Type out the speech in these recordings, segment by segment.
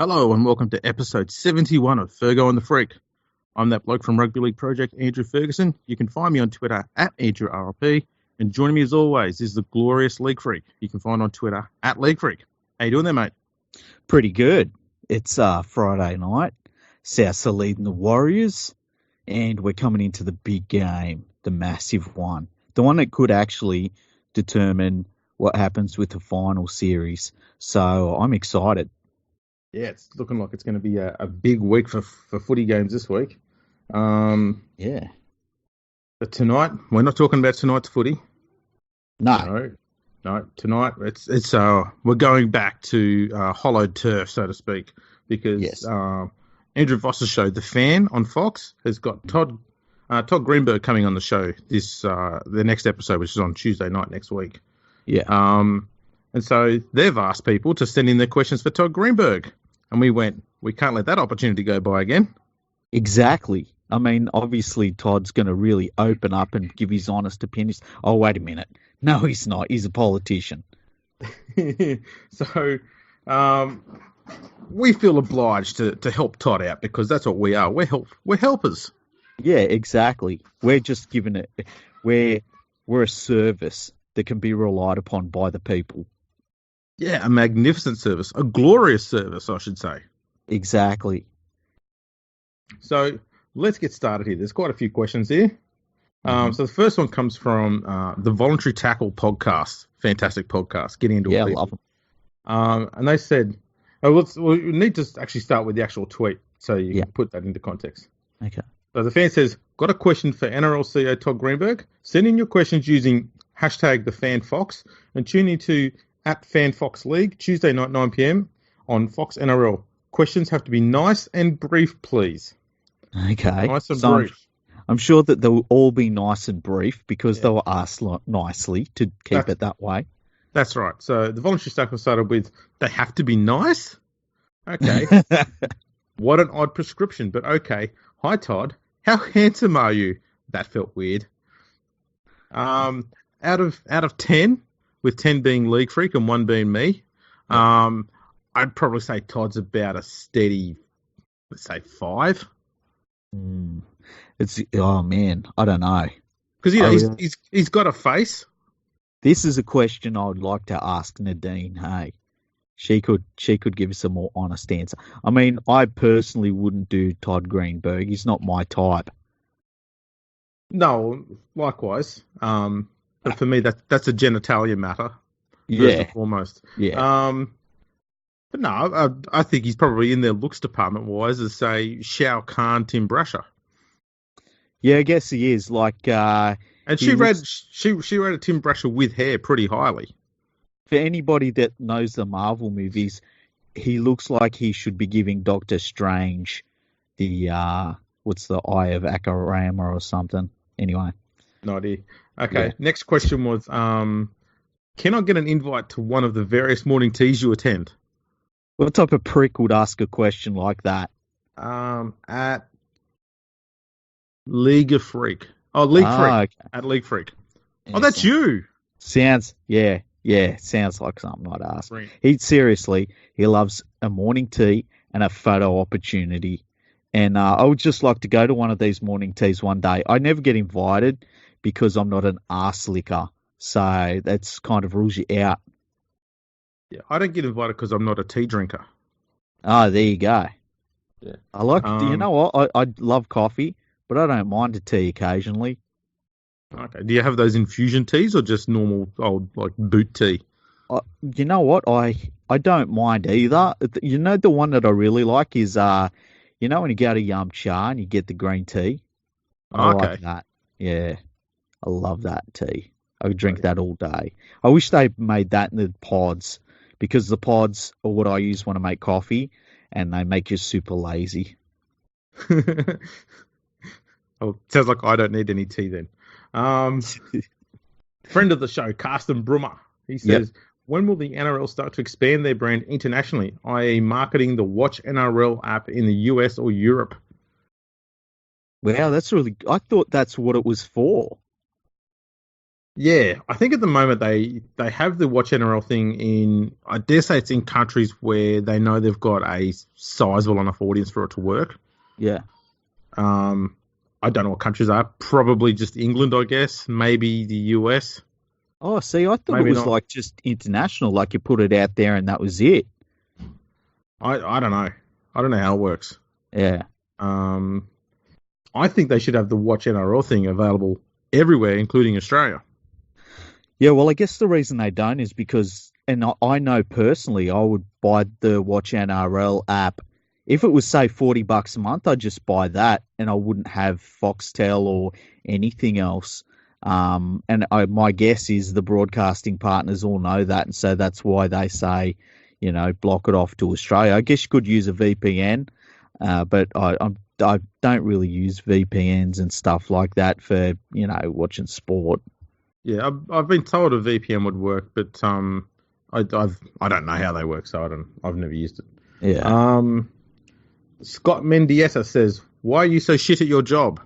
Hello and welcome to episode 71 of Fergo and the Freak. I'm that bloke from Rugby League Project, Andrew Ferguson. You can find me on Twitter at AndrewRLP. And joining me as always is the glorious League Freak. You can find on Twitter at League Freak. How you doing there, mate? Pretty good. It's Friday night. Souths are leading the Warriors, and we're coming into the big game, the massive one, the one that could actually determine what happens with the final series. So I'm excited. Yeah, it's looking like it's going to be a big week for footy games this week. Yeah. But tonight, we're not talking about tonight's footy. No. No, tonight it's we're going back to hollowed turf, so to speak, because Yes. Andrew Voss's show, The Fan on Fox, has got Todd Greenberg coming on the show the next episode, which is on Tuesday night next week. Yeah. And so they've asked people to send in their questions for Todd Greenberg, and we can't let that opportunity go by again. Exactly. I mean, obviously Todd's going to really open up and give his honest opinions. Oh, wait a minute. No, he's not. He's a politician. So we feel obliged to help Todd out because that's what we are. We're helpers. Yeah, exactly. We're just giving it. We're a service that can be relied upon by the people. Yeah, a magnificent service, a glorious service, I should say. Exactly. So let's get started here. There's quite a few questions here. So the first one comes from the Voluntary Tackle podcast. Fantastic podcast. Getting into it. Yeah, I love them. And they said, we need to actually start with the actual tweet so you can put that into context. Okay. So the fan says, got a question for NRL CEO Todd Greenberg. Send in your questions using hashtag #TheFanFox and tune into @FanFoxLeague Tuesday night 9 p.m. on Fox NRL. Questions have to be nice and brief, please. Okay. Nice and brief. I'm sure that they'll all be nice and brief because they were asked nicely to keep it that way. That's right. So the voluntary tackle started with, they have to be nice? Okay. What an odd prescription, but okay. Hi, Todd. How handsome are you? That felt weird. Out of 10, with 10 being League Freak and 1 being me, I'd probably say Todd's about a steady, let's say 5. Oh man, I don't know. Because he's got a face. This is a question I would like to ask Nadine. Hey, she could give us a more honest answer. I mean, I personally wouldn't do Todd Greenberg. He's not my type. No, likewise. But for me, that's a genitalia matter. First and foremost. Yeah. But no, I think he's probably in their looks department wise as say Shao Kahn, Tim Brasher. Yeah, I guess he is. And she rated Tim Brasher with hair pretty highly. For anybody that knows the Marvel movies, he looks like he should be giving Doctor Strange the what's the Eye of Akarama or something. Anyway. No idea. Okay. Yeah. Next question was, can I get an invite to one of the various morning teas you attend? What type of prick would ask a question like that? At League of Freak. Oh, League Freak. Okay. At League Freak. Yeah, oh, that's you. Sounds like something I'd ask. Right. He loves a morning tea and a photo opportunity. And I would just like to go to one of these morning teas one day. I never get invited because I'm not an arse licker. So that's kind of rules you out. Yeah, I don't get invited because I'm not a tea drinker. Oh, there you go. Yeah. I like, you know what? I love coffee, but I don't mind a tea occasionally. Okay. Do you have those infusion teas or just normal old like boot tea? You know what? I don't mind either. You know, the one that I really like is, you know, when you go to Yum Cha and you get the green tea. I like that. Yeah. I love that tea. I would drink that all day. I wish they made that in the pods because the pods are what I use when I make coffee and they make you super lazy. Oh, sounds like I don't need any tea then. Friend of the show, Carsten Brummer. He says, when will the NRL start to expand their brand internationally, i.e. marketing the Watch NRL app in the US or Europe? Wow, I thought that's what it was for. Yeah, I think at the moment they have the Watch NRL thing in, I dare say it's in countries where they know they've got a sizable enough audience for it to work. Yeah. I don't know what countries are. Probably just England, I guess. Maybe the US. Oh, see, I thought it Maybe was not. like just international, like you put it out there and that was it. I don't know. I don't know how it works. Yeah. I think they should have the Watch NRL thing available everywhere, including Australia. Yeah, well, I guess the reason they don't is because, and I know personally, I would buy the Watch NRL app. If it was, say, $40 a month, I'd just buy that and I wouldn't have Foxtel or anything else. My guess is the broadcasting partners all know that, and so that's why they say, block it off to Australia. I guess you could use a VPN, but I don't really use VPNs and stuff like that for, watching sport. Yeah, I've been told a VPN would work, but I don't know how they work, so I've never used it. Yeah. Scott Mendieta says, "Why are you so shit at your job?"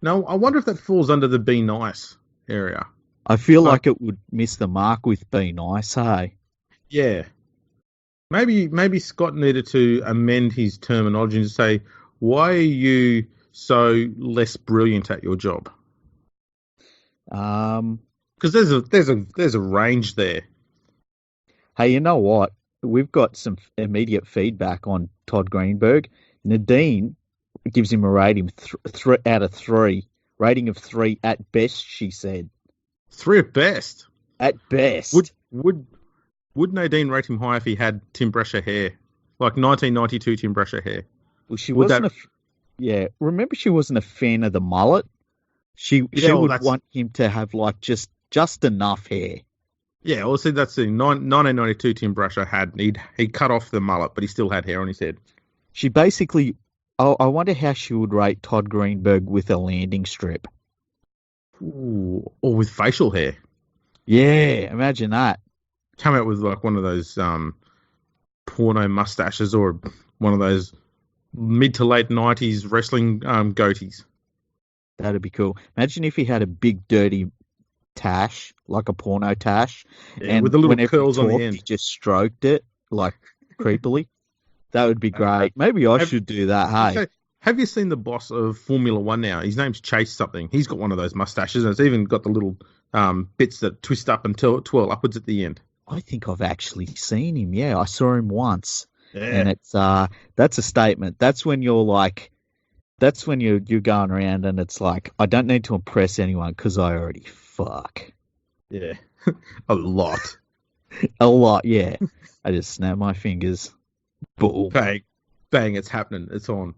Now, I wonder if that falls under the be nice area. I feel like it would miss the mark with be nice, hey? Yeah. Maybe Scott needed to amend his terminology and say, "Why are you so less brilliant at your job?" Because there's a range there. Hey, you know what? We've got some immediate feedback on Todd Greenberg. Nadine gives him a rating out of 3. Rating of 3 at best, she said. 3 at best. At best. Would Nadine rate him high if he had Tim Brasher hair, like 1992 Tim Brasher hair? Well, she wasn't. Remember, she wasn't a fan of the mullet. She would want him to have like just enough hair. Yeah, well, see, that's the 1992 Tim Brasher had. He cut off the mullet, but he still had hair on his head. She basically, I wonder how she would rate Todd Greenberg with a landing strip. Ooh, or with facial hair. Yeah, imagine that. Come out with like one of those porno mustaches or one of those mid to late 90s wrestling goatees. That'd be cool. Imagine if he had a big dirty tash, like a porno tash, and with the little curls on the end. He just stroked it like creepily. That would be great. Maybe I should do that. Hey, have you seen the boss of Formula One now? His name's Chase something. He's got one of those mustaches, and it's even got the little bits that twist up and twirl upwards at the end. I think I've actually seen him. Yeah, I saw him once, and it's that's a statement. That's when you're like, that's when you're going around, and it's like, I don't need to impress anyone because I already fuck. Yeah, a lot. A lot, yeah. I just snap my fingers. Boom. Bang, it's happening. It's on.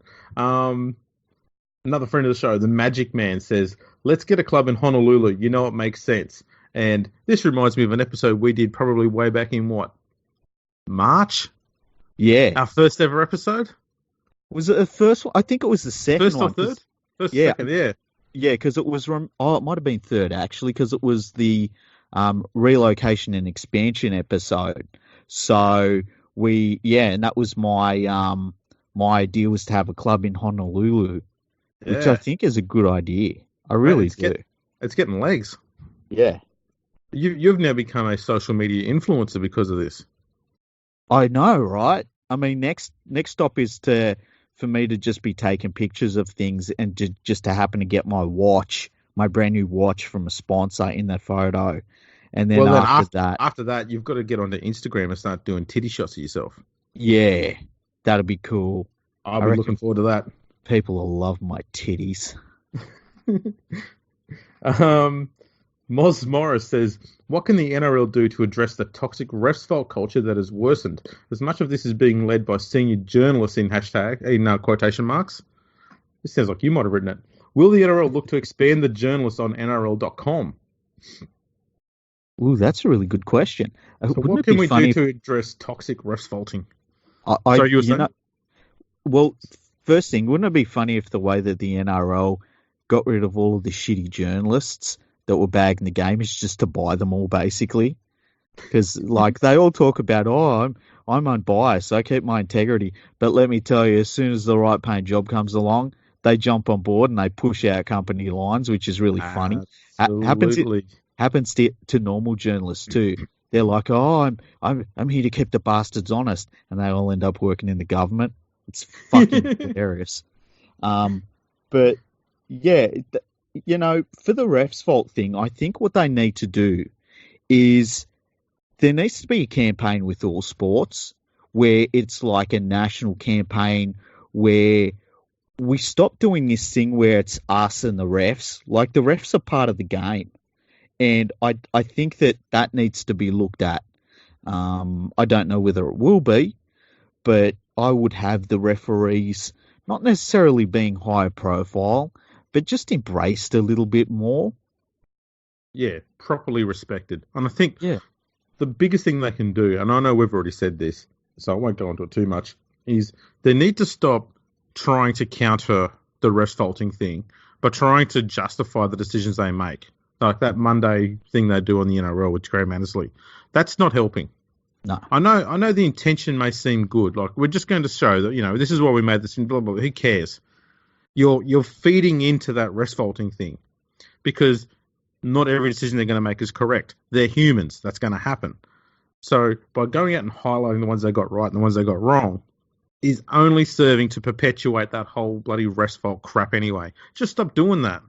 Another friend of the show, the Magic Man, says, "Let's get a club in Honolulu. You know it makes sense." And this reminds me of an episode we did probably way back in what? March? Yeah. Our first ever episode? Was it the first one? I think it was the second first one. First or third? First or second, yeah. Yeah, because it was, it might have been third actually, because it was the relocation and expansion episode. So and that was my idea was to have a club in Honolulu, which I think is a good idea. I really do. It's getting legs. Yeah. You've now become a social media influencer because of this. I know, right? I mean, next stop is for me to just be taking pictures of things and just to happen to get my brand new watch from a sponsor in that photo. And then after that, you've got to get onto Instagram and start doing titty shots of yourself. Yeah, that'd be cool. I'll be looking forward to that. People will love my titties. Moz Morris says, "What can the NRL do to address the toxic refs fault culture that has worsened? As much of this is being led by senior journalists in quotation marks." This sounds like you might have written it. Will the NRL look to expand the journalists on NRL.com? Ooh, that's a really good question. So what can we do to address toxic refs faulting? Well, first thing, wouldn't it be funny if the way that the NRL got rid of all of the shitty journalists that were bagging the game is just to buy them all, basically? Because like they all talk about, I'm unbiased, I keep my integrity, but let me tell you, as soon as the right paying job comes along, they jump on board and they push out company lines, which is really funny. Happens Happens to normal journalists too. They're like, oh, I'm here to keep the bastards honest, and they all end up working in the government. It's fucking hilarious. But yeah, for the refs fault thing, I think what they need to do is there needs to be a campaign with all sports where it's like a national campaign where we stop doing this thing where it's us and the refs. Like, the refs are part of the game. And I think that needs to be looked at. I don't know whether it will be, but I would have the referees not necessarily being higher profile, but just embraced a little bit more. Yeah, properly respected. And I think the biggest thing they can do, and I know we've already said this, so I won't go into it too much, is they need to stop trying to counter the refs faulting thing by trying to justify the decisions they make. Like that Monday thing they do on the NRL with Graham Annesley. That's not helping. No. I know the intention may seem good. Like, we're just going to show that, this is why we made this, blah, blah, blah. Who cares? You're feeding into that refs faulting thing because not every decision they're going to make is correct. They're humans. That's going to happen. So by going out and highlighting the ones they got right and the ones they got wrong is only serving to perpetuate that whole bloody refs fault crap anyway. Just stop doing that.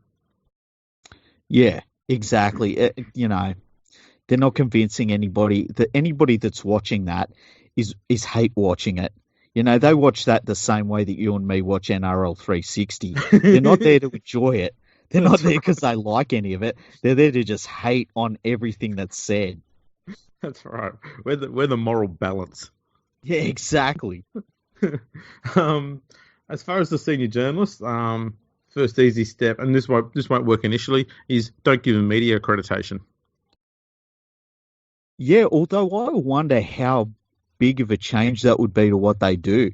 Yeah, exactly. They're not convincing anybody. Anybody that's watching that is hate watching it. They watch that the same way that you and me watch NRL 360. They're not there to enjoy it. They're not there because they like any of it. They're there to just hate on everything that's said. That's right. We're the moral balance. Yeah, exactly. As far as the senior journalists, first easy step, and this won't work initially, is don't give them media accreditation. Yeah, although I wonder how big of a change that would be to what they do.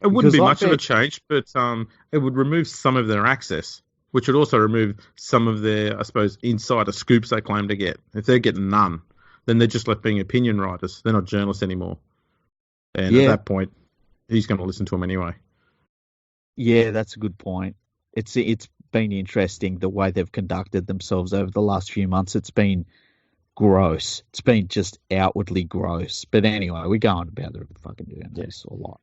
It wouldn't be much of a change, but it would remove some of their access, which would also remove some of their, I suppose, insider scoops they claim to get. If they're getting none, then they're just left being opinion writers. They're not journalists anymore. And at that point, who's going to listen to them anyway? Yeah, that's a good point. It's been interesting the way they've conducted themselves over the last few months. It's been gross. It's been just outwardly gross. But anyway, we're going about the fucking doing this a lot.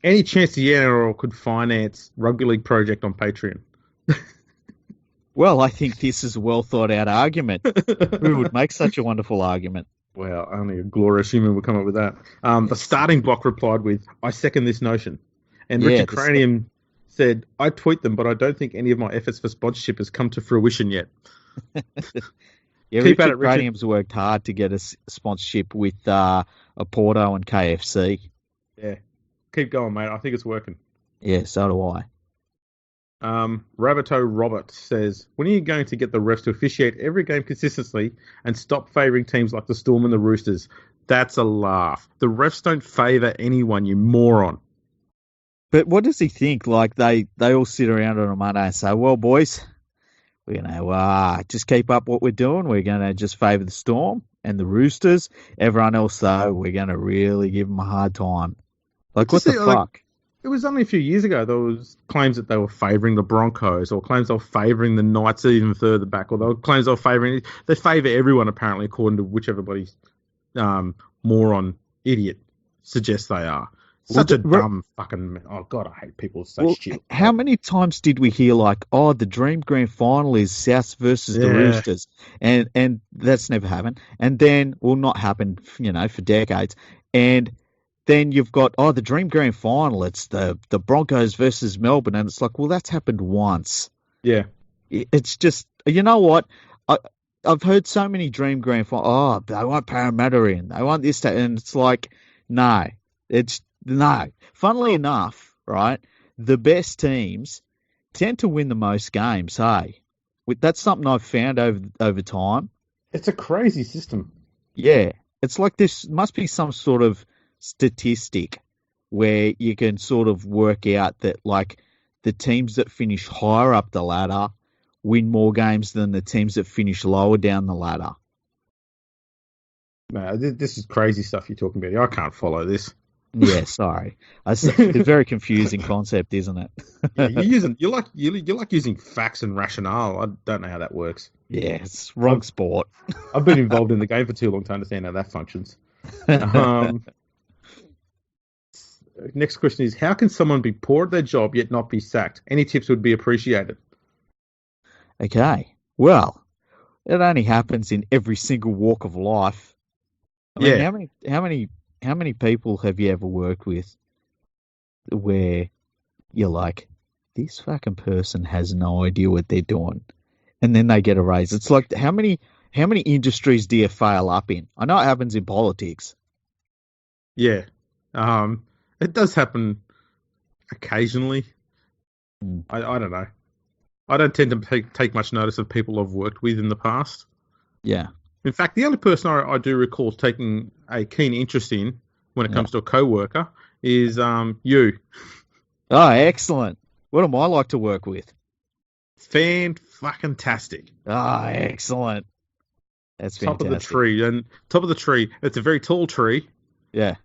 Any chance the NRL could finance Rugby League project on Patreon? Well, I think this is a well thought out argument. Who would make such a wonderful argument? Well, only a glorious human would come up with that. The starting block replied with, "I second this notion." And Richard Cranium said, "I tweet them, but I don't think any of my efforts for sponsorship has come to fruition yet." Yeah, Keep Richard Cranium's worked hard to get a sponsorship with Porto and KFC. Yeah. Keep going, mate. I think it's working. Yeah, so do I. Rabbito Robert says, when are you going to get the refs to officiate every game consistently and stop favouring teams like the Storm and the Roosters? That's a laugh. The refs don't favour anyone, you moron. But what does he think? Like, they all sit around on a Monday and say, well, boys, we're going to just keep up what we're doing. We're going to just favour the Storm and the Roosters. Everyone else, though, we're going to really give them a hard time. Like, what the fuck? It was only a few years ago there was claims that they were favouring the Broncos or claims they were favouring the Knights even further back, or claims they were favouring... They favour everyone, apparently, according to whichever bloody moron idiot suggests they are. Such a dumb fucking... Oh, God, I hate people who say shit. How many times did we hear, like, the Dream Grand Final is South versus the Roosters? And that's never happened. And then, not happened, for decades. And then you've got, the Dream Grand Final, it's the Broncos versus Melbourne. And it's like, well, that's happened once. Yeah. It's just, you know what? I've heard so many Dream Grand Final, they want Parramatta in. They want this, that. And it's like, no. No. Funnily enough, right, the best teams tend to win the most games, hey? That's something I've found over time. It's a crazy system. Yeah. It's like this must be some sort of statistic where you can sort of work out that, like, the teams that finish higher up the ladder win more games than the teams that finish lower down the ladder. No, this is crazy stuff you're talking about. I can't follow this. Yeah, sorry. It's a very confusing concept, isn't it? Yeah, you like using facts and rationale. I don't know how that works. Yeah, it's wrong I've sport. I've been involved in the game for too long to understand how that functions. Um, Next question is: how can someone be poor at their job yet not be sacked? Any tips would be appreciated. Okay. Well, it only happens in every single walk of life. I mean, Yeah, how many people have you ever worked with where you're like, this fucking person has no idea what they're doing, and then they get a raise? It's like how many industries do you fail up in? I know it happens in politics. yeah. It does happen occasionally. Mm, I don't know. I don't tend to take much notice of people I've worked with in the past. yeah, In fact, the only person I do recall taking a keen interest in when it yeah. comes to a coworker is you. Oh, excellent. What am I like to work with? Fan-fucking-tastic. Ah, excellent. That's Top of the fantastic. tree. And top of the tree, it's a very tall tree. Yeah,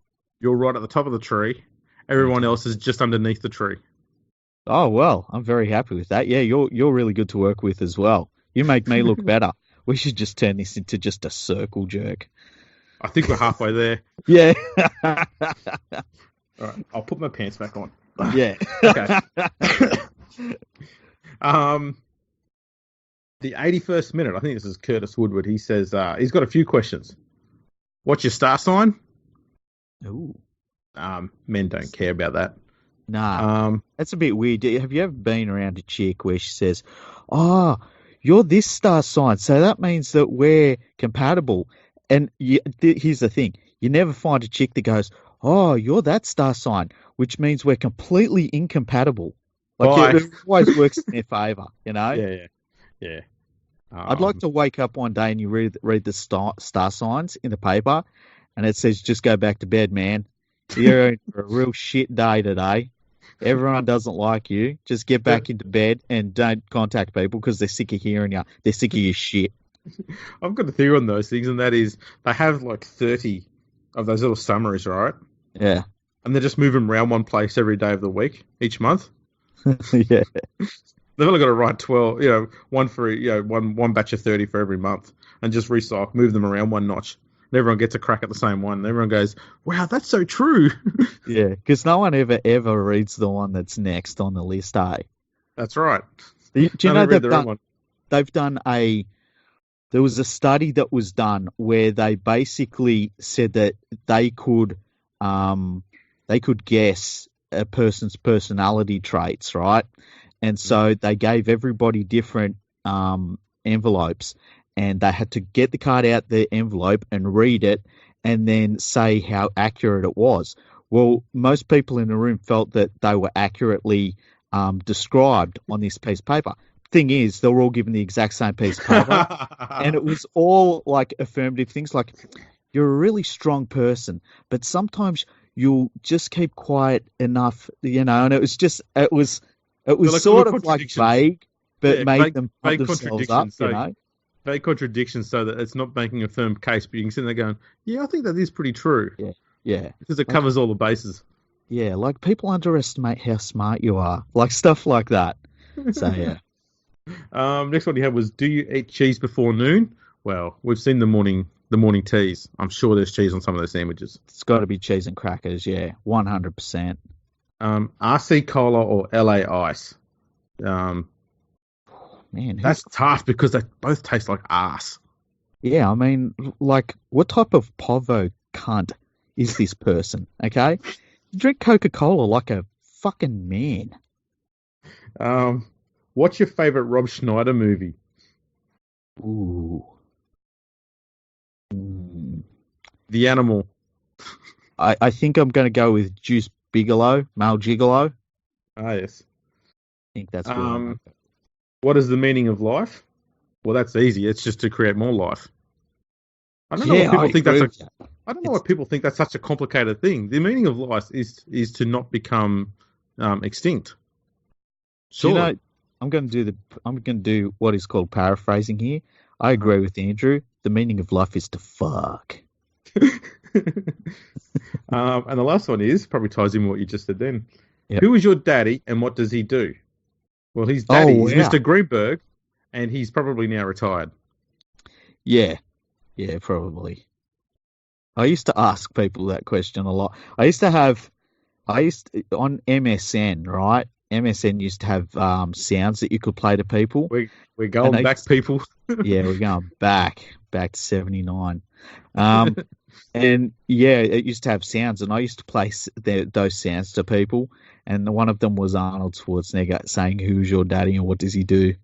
You're right at the top of the tree. Everyone else is fantastic. just underneath the tree. Oh well, I'm very happy with that. Yeah, you're really good to work with as well. You make me look better. We should just turn this into just a circle jerk. I think we're halfway there. Yeah. All right, I'll put my pants back on. Yeah. Okay. um, the 81st minute, I think this is Curtis Woodward. He says he's got a few questions. What's your star sign? Ooh. Men don't care about that. Nah, Um, that's a bit weird. Have you ever been around a chick where she says, "Oh, you're this star sign, so that means that we're compatible." And here's the thing: you never find a chick that goes, "Oh, you're that star sign," which means we're completely incompatible. Like bye. it always works in their favor, you know. Yeah, yeah, yeah. I'd like Um, to wake up one day and you read the star signs in the paper, and it says, "Just go back to bed, man. You're in for a real shit day today. Everyone doesn't like you. Just get back into bed and don't contact people because they're sick of hearing you. They're sick of your shit." I've got a theory on those things, and that is they have like 30 of those little summaries, right? Yeah, And they just move them around one place every day of the week, each month. yeah, They've only got to write 12, one for, one batch of 30 for every month and just recycle, move them around one notch. And everyone gets a crack at the same one. And everyone goes, wow, that's so true. yeah. Because no one ever reads the one that's next on the list, eh? That's right. Do you No, they know read their own one. they've done a there was a study that was done where they basically said that um, they could guess a person's personality traits, right? And so they gave everybody different envelopes, and they had to get the card out the envelope and read it, and then say how accurate it was. Well, most people in the room felt that they were accurately described on this piece of paper. Thing is, they were all given the exact same piece of paper, and it was all like affirmative things like, "You're a really strong person, but sometimes you'll just keep quiet enough," and it They're was like little sort of like contradictions. vague, but Yeah, made them pump vague themselves up, contradictions. So know? vague contradictions so that it's not making a firm case, but you can sit there going, yeah, I think that is pretty true Yeah, yeah, because it like covers all the bases. yeah, like people underestimate how smart you are, like stuff like that. So yeah, Next one you had was, do you eat cheese before noon? Well, we've seen the morning teas. I'm sure there's cheese on some of those sandwiches. it's got to be cheese and crackers. Yeah, 100%. RC Cola or LA Ice? Um, Man, that's tough because they both taste like ass. yeah, I mean, like, what type of povo cunt is this person? Okay, drink Coca-Cola like a fucking man. Um, what's your favorite Rob Schneider movie? Ooh. Mm. The Animal. I think I'm going to go with Juice Bigelow, Male Gigolo. Ah, yes. I think that's where I'm Um, going. what is the meaning of life? Well, that's easy. It's just to create more life. I don't know Yeah, what I people think agree that's with that. I don't know why It's, people think that's such a complicated thing. The meaning of life is to not become extinct. do you know? Surely. I'm going to do what is called paraphrasing here. I Uh-huh. agree with Andrew. The meaning of life is to fuck. And the last one is probably ties in with what you just said then. Yep. Who is your daddy and what does he do? Well, his Oh, daddy is wow. Mr. Greenberg, and he's probably now retired. Yeah, probably. I used to ask people that question a lot. On MSN, right? MSN used to have sounds that you could play to people. We're going back, people. Yeah, we're going back to 79. And yeah, it used to have sounds, and I used to play those sounds to people. And one of them was Arnold Schwarzenegger saying, "Who's your daddy and what does he do?"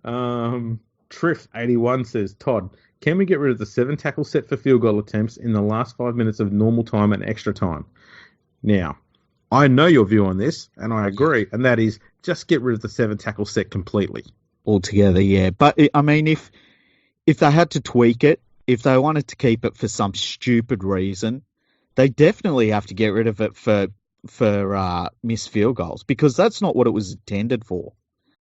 Triff81 says, Todd, can we get rid of the 7 tackle set for field goal attempts in the last 5 minutes of normal time and extra time? Now, I know your view on this, and I agree, and that is just get rid of the 7 tackle set completely. Altogether, yeah. But I mean, if they had to tweak it, if they wanted to keep it for some stupid reason, they definitely have to get rid of it for missed field goals, because that's not what it was intended for.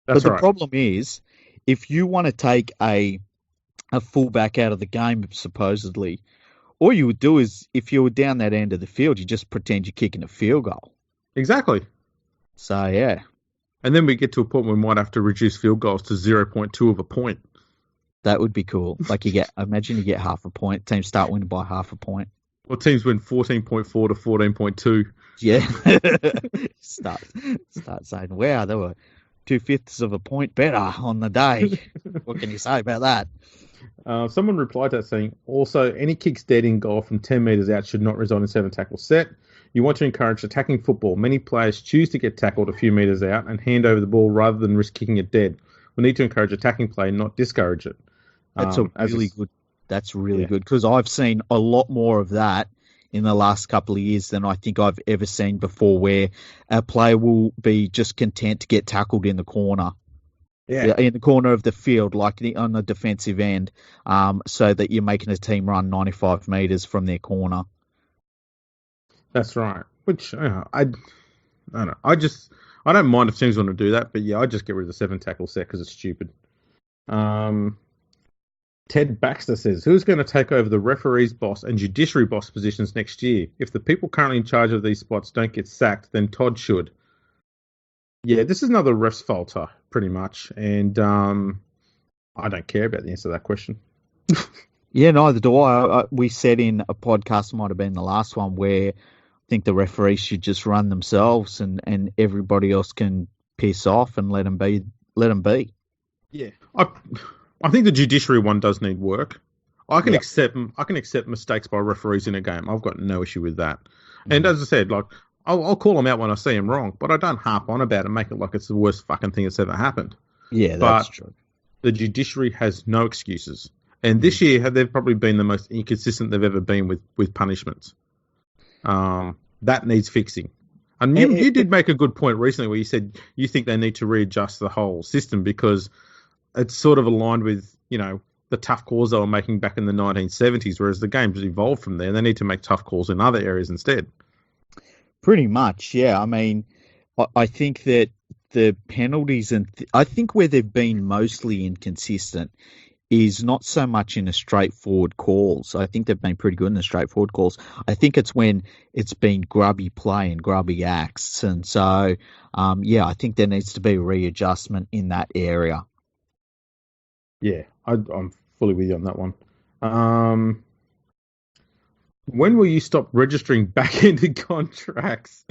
That's but right. The problem is, if you want to take a fullback out of the game, supposedly, all you would do is, if you were down that end of the field, you just pretend you're kicking a field goal. Exactly. So, yeah. And then we get to a point where we might have to reduce field goals to 0.2 of a point. That would be cool. Like imagine you get half a point. Teams start winning by half a point. Well, teams win 14.4 to 14.2. Yeah. Start saying, wow, they were 2/5 of a point better on the day. What can you say about that? Someone replied to that saying, also, any kicks dead in goal from 10 metres out should not result in 7 tackle set. You want to encourage attacking football. Many players choose to get tackled a few metres out and hand over the ball rather than risk kicking it dead. We need to encourage attacking play, not discourage it. That's really good, because I've seen a lot more of that in the last couple of years than I think I've ever seen before, where a player will be just content to get tackled in the corner. Yeah. In the corner of the field, like on the defensive end, so that you're making a team run 95 metres from their corner. That's right. Which, I don't know. I don't mind if teams want to do that, but yeah, I just get rid of the 7 tackle set because it's stupid. Ted Baxter says, who's going to take over the referee's boss and judiciary boss positions next year? If the people currently in charge of these spots don't get sacked, then Todd should. Yeah, this is another ref's falter, pretty much. And I don't care about the answer to that question. Yeah, neither do I. We said in a podcast, might have been the last one, where I think the referees should just run themselves and everybody else can piss off and let them be. Yeah. I think the judiciary one does need work. I can accept mistakes by referees in a game. I've got no issue with that. And as I said, like I'll call them out when I see them wrong, but I don't harp on about it and make it like it's the worst fucking thing that's ever happened. Yeah, that's true. The judiciary has no excuses. And this year, they've probably been the most inconsistent they've ever been with punishments. That needs fixing. And you did make a good point recently where you said you think they need to readjust the whole system because it's sort of aligned with, the tough calls they were making back in the 1970s, whereas the game's evolved from there. They need to make tough calls in other areas instead. Pretty much, yeah. I mean, I think that the penalties I think where they've been mostly inconsistent is not so much in the straightforward calls. I think they've been pretty good in the straightforward calls. I think it's when it's been grubby play and grubby acts. And so, I think there needs to be a readjustment in that area. Yeah, I'm fully with you on that one. When will you stop registering back-ended contracts?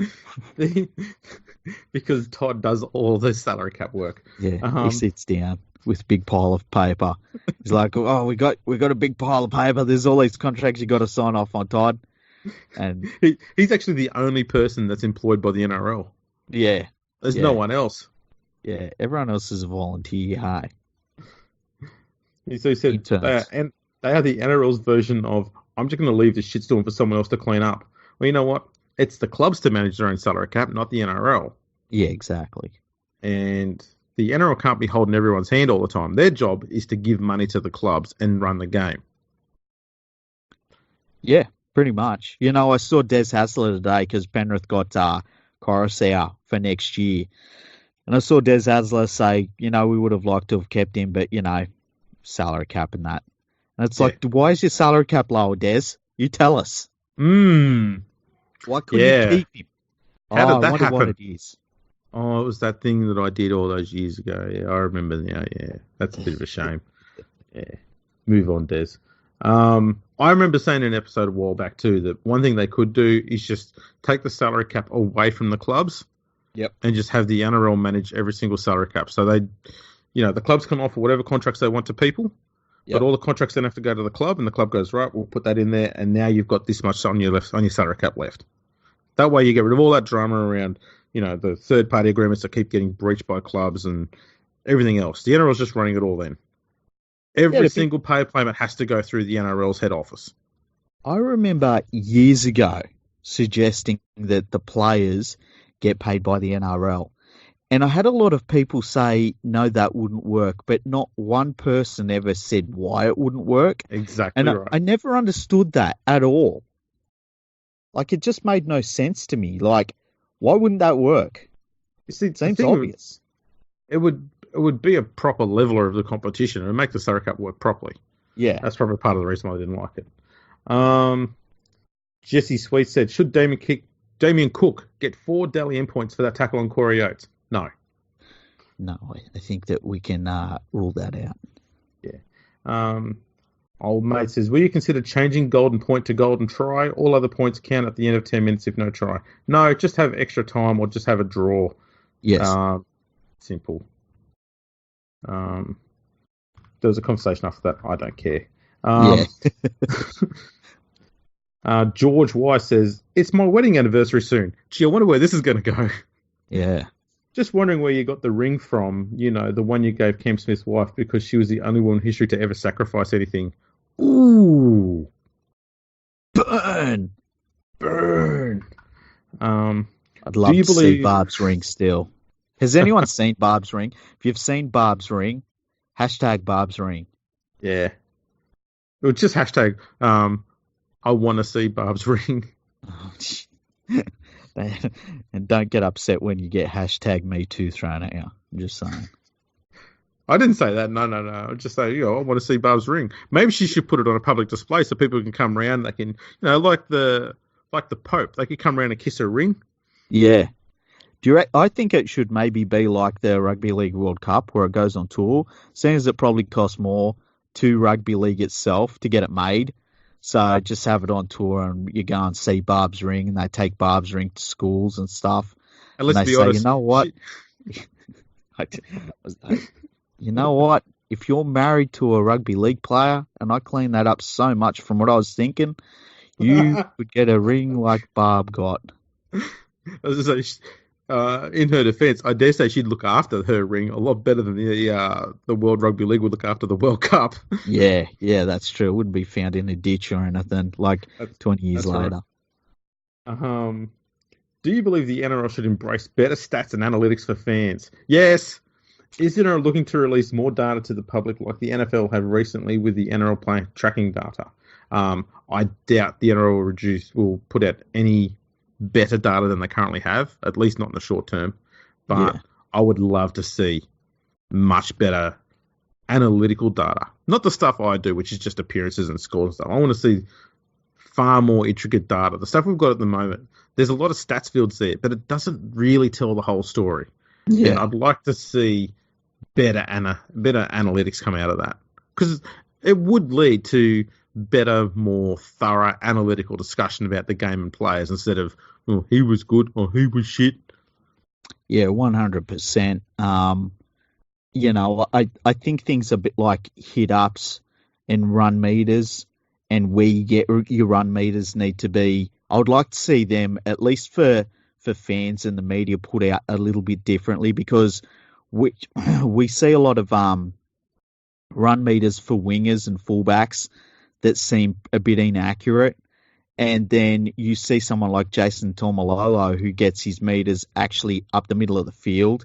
Because Todd does all the salary cap work. Yeah, he sits down with a big pile of paper. He's like, "Oh, we got a big pile of paper. There's all these contracts you got to sign off on, Todd." And he's actually the only person that's employed by the NRL. Yeah, there's no one else. Yeah, everyone else is a volunteer. Hi. So he said, and they are the NRL's version of, I'm just going to leave this shitstorm for someone else to clean up. Well, you know what? It's the clubs to manage their own salary cap, not the NRL. Yeah, exactly. And the NRL can't be holding everyone's hand all the time. Their job is to give money to the clubs and run the game. Yeah, pretty much. I saw Des Hasler today because Penrith got Coruscant for next year. And I saw Des Hasler say, we would have liked to have kept him, but, salary cap and that. And it's like, why is your salary cap lower, Des? You tell us. Why couldn't you keep him? How did that I wonder happen? what it is. Oh, it was that thing that I did all those years ago. Yeah, I remember now. Yeah, that's a bit of a shame. Yeah, move on, Des. I remember saying in an episode a while back too that one thing they could do is just take the salary cap away from the clubs. Yep. And just have the NRL manage every single salary cap. So they, the clubs can offer whatever contracts they want to people, but all the contracts then have to go to the club, and the club goes, right, we'll put that in there, and now you've got this much on your salary cap left. That way you get rid of all that drama around, the third party agreements that keep getting breached by clubs and everything else. The NRL's just running it all then. Every single pay payment has to go through the NRL's head office. I remember years ago suggesting that the players get paid by the NRL. And I had a lot of people say, no, that wouldn't work. But not one person ever said why it wouldn't work. Exactly and right. I never understood that at all. Like, it just made no sense to me. Like, why wouldn't that work? You see, it seems obvious. It would be a proper leveler of the competition. It would make the salary cap work properly. Yeah. That's probably part of the reason why I didn't like it. Jesse Sweet said, should Damien Cook get 4 Dally M points for that tackle on Corey Oates? No. No, I think that we can rule that out. Yeah. Old mate says, will you consider changing golden point to golden try? All other points count at the end of 10 minutes if no try. No, just have extra time or just have a draw. Yes. Simple. There was a conversation after that. I don't care. George Y says, it's my wedding anniversary soon. Gee, I wonder where this is going to go. Yeah. Just wondering where you got the ring from, the one you gave Cam Smith's wife because she was the only woman in history to ever sacrifice anything. Ooh. Burn. I'd love to see Barb's ring still. Has anyone seen Barb's ring? If you've seen Barb's ring, hashtag Barb's ring. Yeah. Or just hashtag, I want to see Barb's ring. And don't get upset when you get hashtag Me Too thrown at you. I'm just saying. I didn't say that. No. I just say, I want to see Barb's ring. Maybe she should put it on a public display so people can come around. They can, like the Pope. They could come around and kiss her ring. Yeah. I think it should maybe be like the Rugby League World Cup where it goes on tour, seeing as it probably costs more to Rugby League itself to get it made. So just have it on tour and you go and see Barb's ring and they take Barb's ring to schools and stuff. And let's be honest. You know what? You know what? If you're married to a rugby league player, and I cleaned that up so much from what I was thinking, you would get a ring like Barb got. In her defence, I dare say she'd look after her ring a lot better than the World Rugby League would look after the World Cup. Yeah, that's true. It wouldn't be found in a ditch or anything, 20 years later. Right. Do you believe the NRL should embrace better stats and analytics for fans? Yes. Is the NRL looking to release more data to the public like the NFL have recently with the NRL player tracking data? I doubt the NRL will put out any better data than they currently have, at least not in the short term. But I would love to see much better analytical data. Not the stuff I do, which is just appearances and scores and stuff. I want to see far more intricate data. The stuff we've got at the moment, there's a lot of stats fields there, but it doesn't really tell the whole story. Yeah. And I'd like to see better analytics come out of that. Because it would lead to better, more thorough analytical discussion about the game and players instead of, well, he was good or he was shit. Yeah, 100%. I think things are a bit like hit-ups and run meters, and where you get your run meters need to be. I would like to see them, at least for fans and the media, put out a little bit differently, because we see a lot of run meters for wingers and fullbacks that seem a bit inaccurate. And then you see someone like Jason Tomalolo who gets his meters actually up the middle of the field,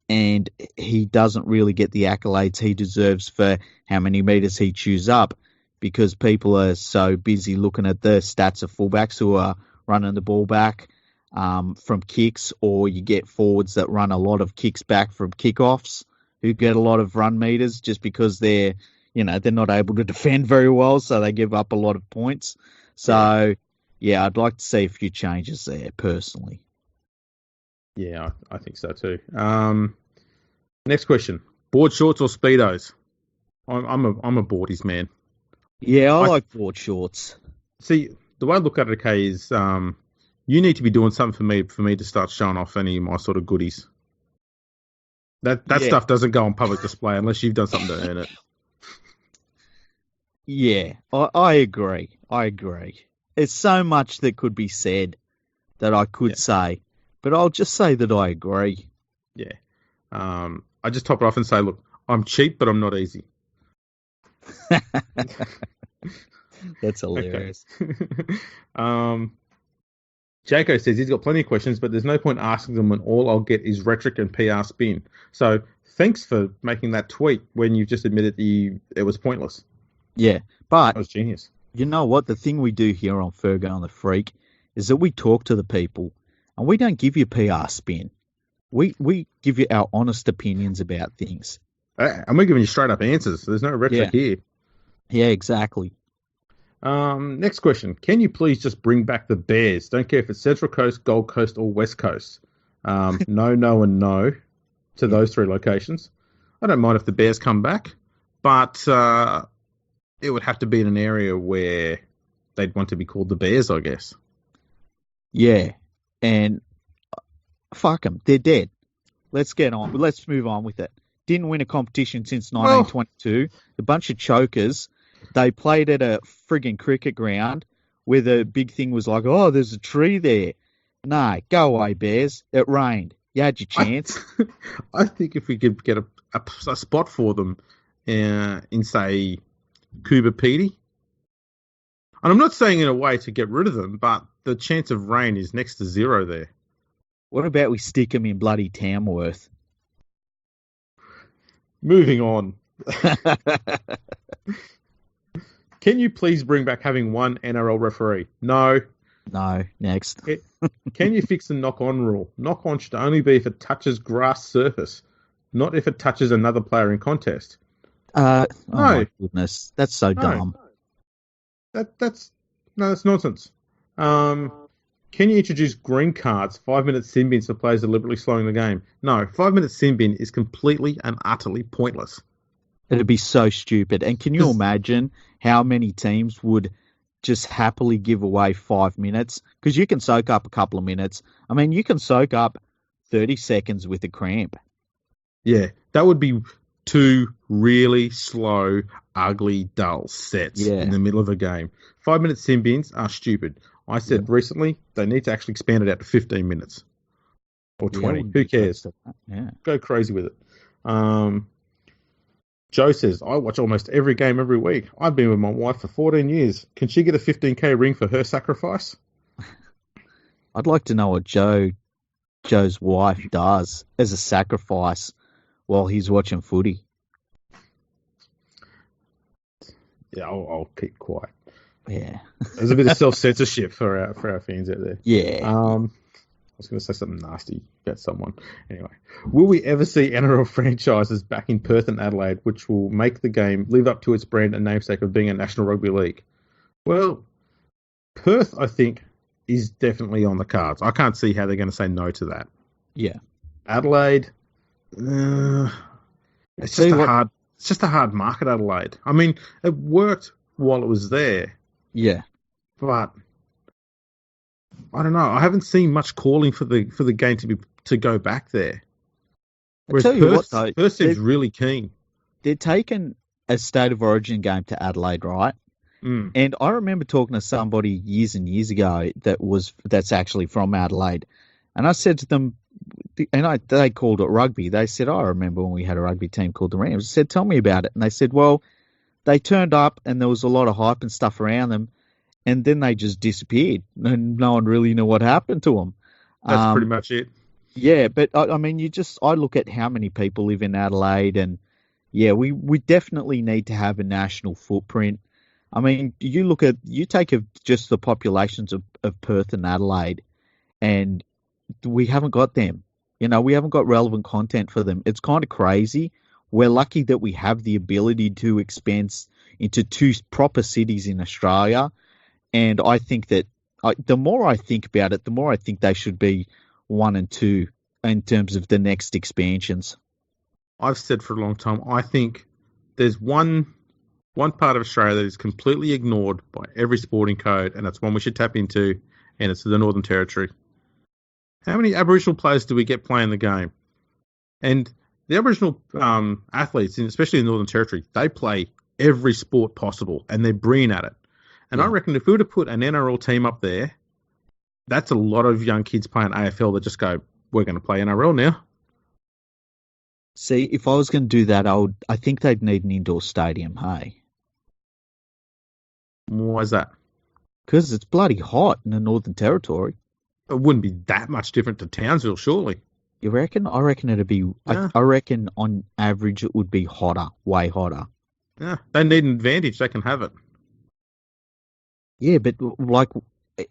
and he doesn't really get the accolades he deserves for how many meters he chews up, because people are so busy looking at the stats of fullbacks who are running the ball back from kicks, or you get forwards that run a lot of kicks back from kickoffs who get a lot of run meters just because they're, they're not able to defend very well, so they give up a lot of points. So, yeah, I'd like to see a few changes there, personally. Yeah, I think so too. Next question: board shorts or speedos? I'm a boardies man. Yeah, I like board shorts. See, the way I look at it, okay, is you need to be doing something for me to start showing off any of my sort of goodies. That stuff doesn't go on public display unless you've done something to earn it. Yeah, I agree. There's so much that could be said that I could say, but I'll just say that I agree. Yeah. I just top it off and say, look, I'm cheap, but I'm not easy. That's hilarious. Okay. Jaco says he's got plenty of questions, but there's no point asking them when all I'll get is rhetoric and PR spin. So thanks for making that tweet when you just admitted it was pointless. Yeah, but that was genius. You know what? The thing we do here on Fergo and the Freak is that we talk to the people, and we don't give you PR spin. We give you our honest opinions about things. And we're giving you straight up answers. There's no rhetoric here. Yeah, exactly. Next question. Can you please just bring back the Bears? Don't care if it's Central Coast, Gold Coast, or West Coast. No, and no to those three locations. I don't mind if the Bears come back, but it would have to be in an area where they'd want to be called the Bears, I guess. Yeah, and fuck them. They're dead. Let's get on. Let's move on with it. Didn't win a competition since 1922. A bunch of chokers. They played at a friggin' cricket ground where the big thing was like, oh, there's a tree there. No, go away, Bears. It rained. You had your chance. I think if we could get a spot for them in, say, Coober Pedy. And I'm not saying in a way to get rid of them, but the chance of rain is next to zero there. What about we stick them in bloody Tamworth? Moving on. Can you please bring back having one NRL referee? No. No. Next. Can you fix the knock-on rule? Knock-on should only be if it touches grass surface, not if it touches another player in contest. Oh my goodness. That's so dumb. That's nonsense. Can you introduce green cards, 5-minute sin bins for players deliberately slowing the game? No, 5-minute sin bin is completely and utterly pointless. It'd be so stupid. And can you imagine how many teams would just happily give away 5 minutes? Because you can soak up a couple of minutes. I mean, you can soak up 30 seconds with a cramp. Yeah, that would be 2 really slow, ugly, dull sets in the middle of a game. 5-minute sin bins are stupid. I said recently they need to actually expand it out to 15 minutes or 20. Who cares? Yeah. Go crazy with it. Joe says, I watch almost every game every week. I've been with my wife for 14 years. Can she get a 15K ring for her sacrifice? I'd like to know what Joe's wife does as a sacrifice while he's watching footy. Yeah, I'll keep quiet. Yeah. There's a bit of self-censorship for our fans out there. Yeah. I was going to say something nasty about someone. Anyway, will we ever see NRL franchises back in Perth and Adelaide, which will make the game live up to its brand and namesake of being a National Rugby League? Well, Perth, I think, is definitely on the cards. I can't see how they're going to say no to that. Yeah. Adelaide, it's just a hard market, Adelaide. I mean, it worked while it was there. Yeah. But I don't know. I haven't seen much calling for the game to go back there. Whereas Perth seems really keen. They're taking a State of Origin game to Adelaide, right? Mm. And I remember talking to somebody years and years ago that's actually from Adelaide, and I said to them, they called it rugby. They said, I remember when we had a rugby team called the Rams. I said, tell me about it. And they said, well, they turned up and there was a lot of hype and stuff around them. And then they just disappeared, and no one really knew what happened to them. That's pretty much it. Yeah, but I mean, I look at how many people live in Adelaide, and we definitely need to have a national footprint. I mean, you take just the populations of Perth and Adelaide, and we haven't got them. We haven't got relevant content for them. It's kind of crazy we're lucky that we have the ability to expand into two proper cities in Australia. And I think that the more I think about it, the more I think they should be 1 and 2 in terms of the next expansions. I've said for a long time, I think there's one part of Australia that is completely ignored by every sporting code, and that's one we should tap into, and it's the Northern Territory. How many Aboriginal players do we get playing the game? And the Aboriginal athletes, especially in the Northern Territory, they play every sport possible, and they're brilliant at it. And I reckon if we were to put an NRL team up there, that's a lot of young kids playing AFL that just go, we're going to play NRL now. See, if I was going to do that, I think they'd need an indoor stadium, hey? Why is that? Because it's bloody hot in the Northern Territory. It wouldn't be that much different to Townsville, surely. You reckon? I reckon it'd be. Yeah. I reckon on average it would be hotter, way hotter. Yeah, they need an advantage. They can have it. Yeah, but like,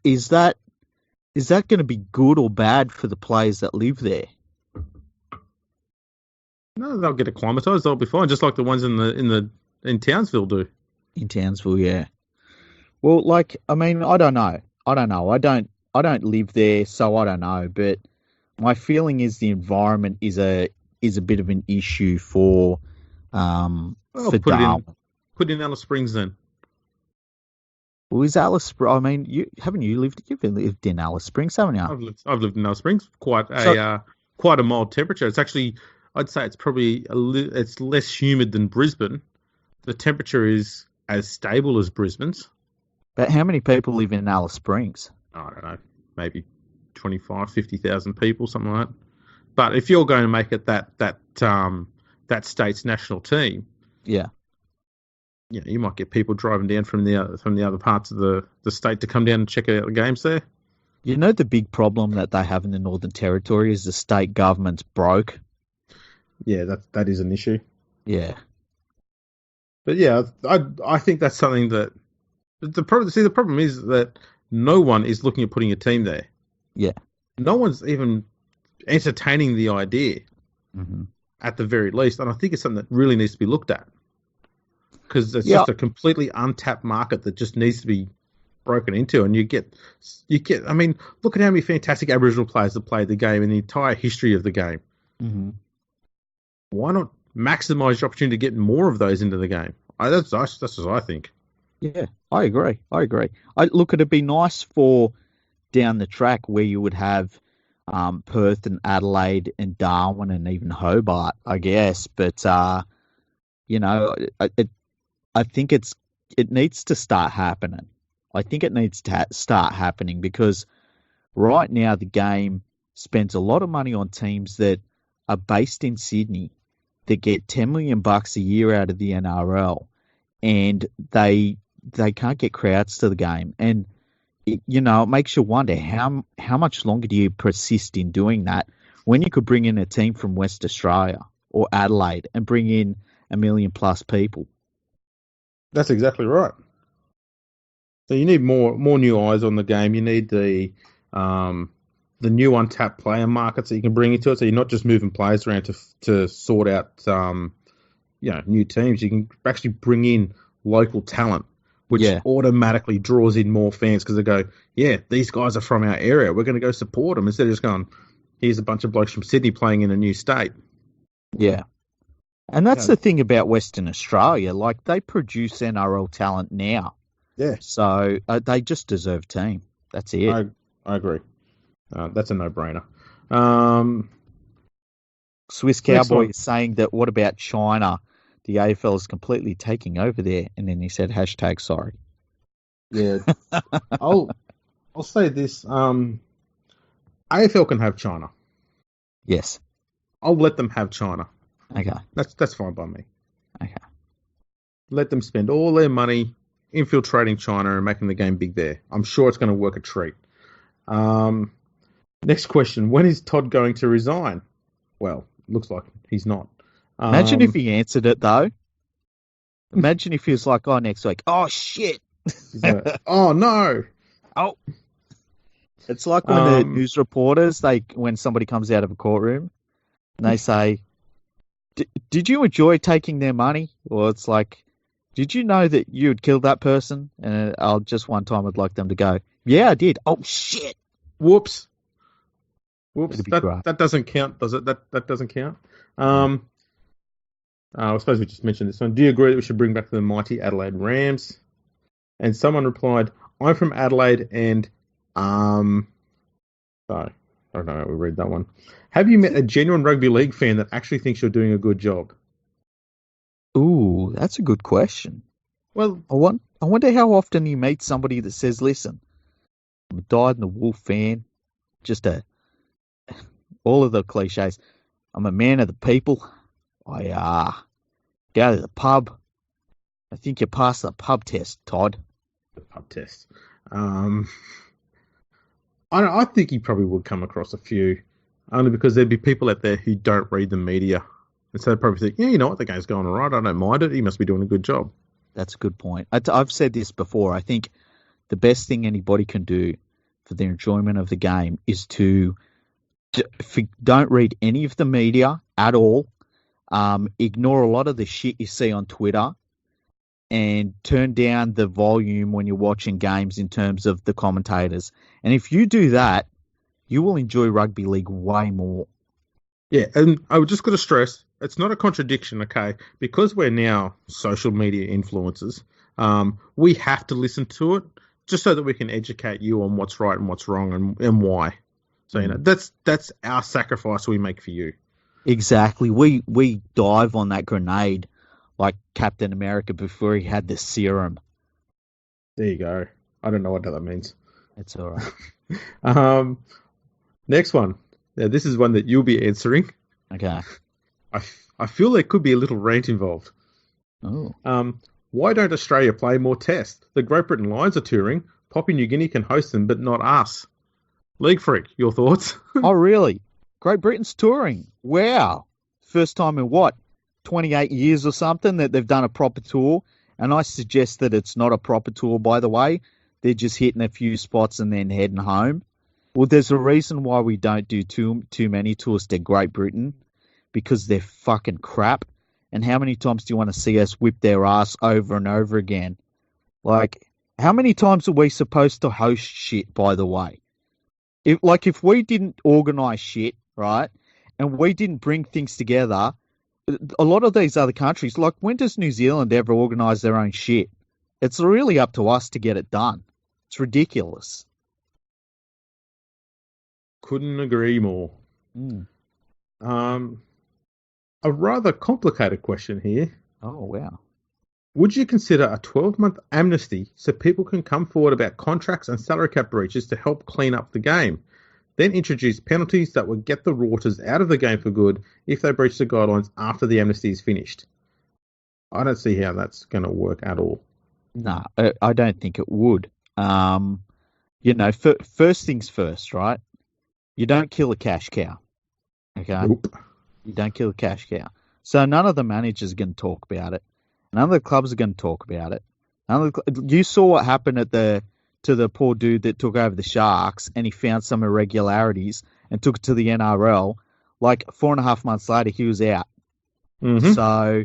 is that going to be good or bad for the players that live there? No, they'll get acclimatized. They'll be fine, just like the ones in Townsville do. In Townsville, yeah. Well, like, I mean, I don't know. I don't live there, so I don't know. But my feeling is the environment is a bit of an issue for Darwin. Put in Alice Springs then. Well, is Alice? I mean, you've lived in Alice Springs, haven't you? I've lived in Alice Springs. Quite a mild temperature. It's actually, I'd say it's probably it's less humid than Brisbane. The temperature is as stable as Brisbane's. But how many people live in Alice Springs? I don't know, maybe 25, 50,000 people, something like that. But if you're going to make it that state's national team, yeah, you might get people driving down from the other parts of the state to come down and check out the games there. You know, the big problem that they have in the Northern Territory is the state government's broke. Yeah, that is an issue. Yeah. But yeah, I think that's something that the problem is that no one is looking at putting a team there. Yeah. No one's even entertaining the idea, at the very least, and I think it's something that really needs to be looked at because it's just a completely untapped market that just needs to be broken into, and you get. I mean, look at how many fantastic Aboriginal players have played the game in the entire history of the game. Mm-hmm. Why not maximise your opportunity to get more of those into the game? That's what I think. Yeah, I agree. Look, it'd be nice for down the track where you would have Perth and Adelaide and Darwin and even Hobart, I guess. But I think it needs to start happening. I think it needs to start happening because right now the game spends a lot of money on teams that are based in Sydney that get $10 million a year out of the NRL, and they can't get crowds to the game. And it makes you wonder how much longer do you persist in doing that when you could bring in a team from West Australia or Adelaide and bring in 1 million plus people. That's exactly right. So you need more new eyes on the game. You need the new untapped player markets that you can bring into it. So you're not just moving players around to sort out new teams. You can actually bring in local talent, which automatically draws in more fans because they go, yeah, these guys are from our area. We're going to go support them instead of just going, here's a bunch of blokes from Sydney playing in a new state. Yeah. And that's the thing about Western Australia. Like, they produce NRL talent now. Yeah. So they just deserve team. That's it. I agree. That's a no-brainer. Swiss Cowboy is saying that what about China? The AFL is completely taking over there. And then he said, #sorry. Yeah. I'll say this. AFL can have China. Yes. I'll let them have China. Okay. That's fine by me. Okay. Let them spend all their money infiltrating China and making the game big there. I'm sure it's going to work a treat. Next question. When is Todd going to resign? Well, looks like he's not. Imagine if he answered it, though. Imagine if he was like, next week. Oh, shit. Like, oh, no. Oh. It's like when the news reporters, when somebody comes out of a courtroom and they say, Did you enjoy taking their money? Or it's like, did you know that you had killed that person? And I'll just one time I'd like them to go, yeah, I did. Oh, shit. Whoops. It'd be great. That doesn't count, does it? That doesn't count. I suppose we just mentioned this one. Do you agree that we should bring back the mighty Adelaide Rams? And someone replied, I'm from Adelaide and, sorry, I don't know how we read that one. Have you met a genuine rugby league fan that actually thinks you're doing a good job? Ooh, that's a good question. Well, I wonder how often you meet somebody that says, listen, I'm a dyed-in-the-wool fan, all of the cliches. I'm a man of the people. I go to the pub. I think you passed the pub test, Todd. The pub test. I think he probably would come across a few, only because there'd be people out there who don't read the media. And so they'd probably think, yeah, you know what, the game's going all right. I don't mind it. He must be doing a good job. That's a good point. I've said this before. I think the best thing anybody can do for their enjoyment of the game is to don't read any of the media at all. Ignore a lot of the shit you see on Twitter and turn down the volume when you're watching games in terms of the commentators. And if you do that, you will enjoy rugby league way more. Yeah, and I was just going to stress, it's not a contradiction, okay? Because we're now social media influencers, we have to listen to it just so that we can educate you on what's right and what's wrong and why. So, you know, that's our sacrifice we make for you. Exactly. We dive on that grenade like Captain America before he had the serum. There you go. I don't know what that means. It's all right. Next one. Now, this is one that you'll be answering. Okay. I feel there could be a little rant involved. Oh. Why don't Australia play more tests? The Great Britain Lions are touring. Papua New Guinea can host them, but not us. League Freak, your thoughts? Oh, really? Great Britain's touring. Wow. First time in 28 years or something that they've done a proper tour. And I suggest that it's not a proper tour, by the way. They're just hitting a few spots and then heading home. Well, there's a reason why we don't do too many tours to Great Britain, because they're fucking crap. And how many times do you want to see us whip their ass over and over again? Like, how many times are we supposed to host shit, by the way? If we didn't organise shit, right, and we didn't bring things together, a lot of these other countries, like, when does New Zealand ever organise their own shit? It's really up to us to get it done. It's ridiculous. Couldn't agree more. A rather complicated question here. Oh, wow. Would you consider a 12-month amnesty so people can come forward about contracts and salary cap breaches to help clean up the game? Then introduce penalties that would get the Rauters out of the game for good if they breach the guidelines after the amnesty is finished. I don't see how that's going to work at all. No, I don't think it would. First things first, right? You don't kill a cash cow. Okay? Nope. You don't kill a cash cow. So none of the managers are going to talk about it. None of the clubs are going to talk about it. You saw what happened to the poor dude that took over the Sharks, and he found some irregularities and took it to the NRL. Like 4.5 months later, he was out. Mm-hmm. So,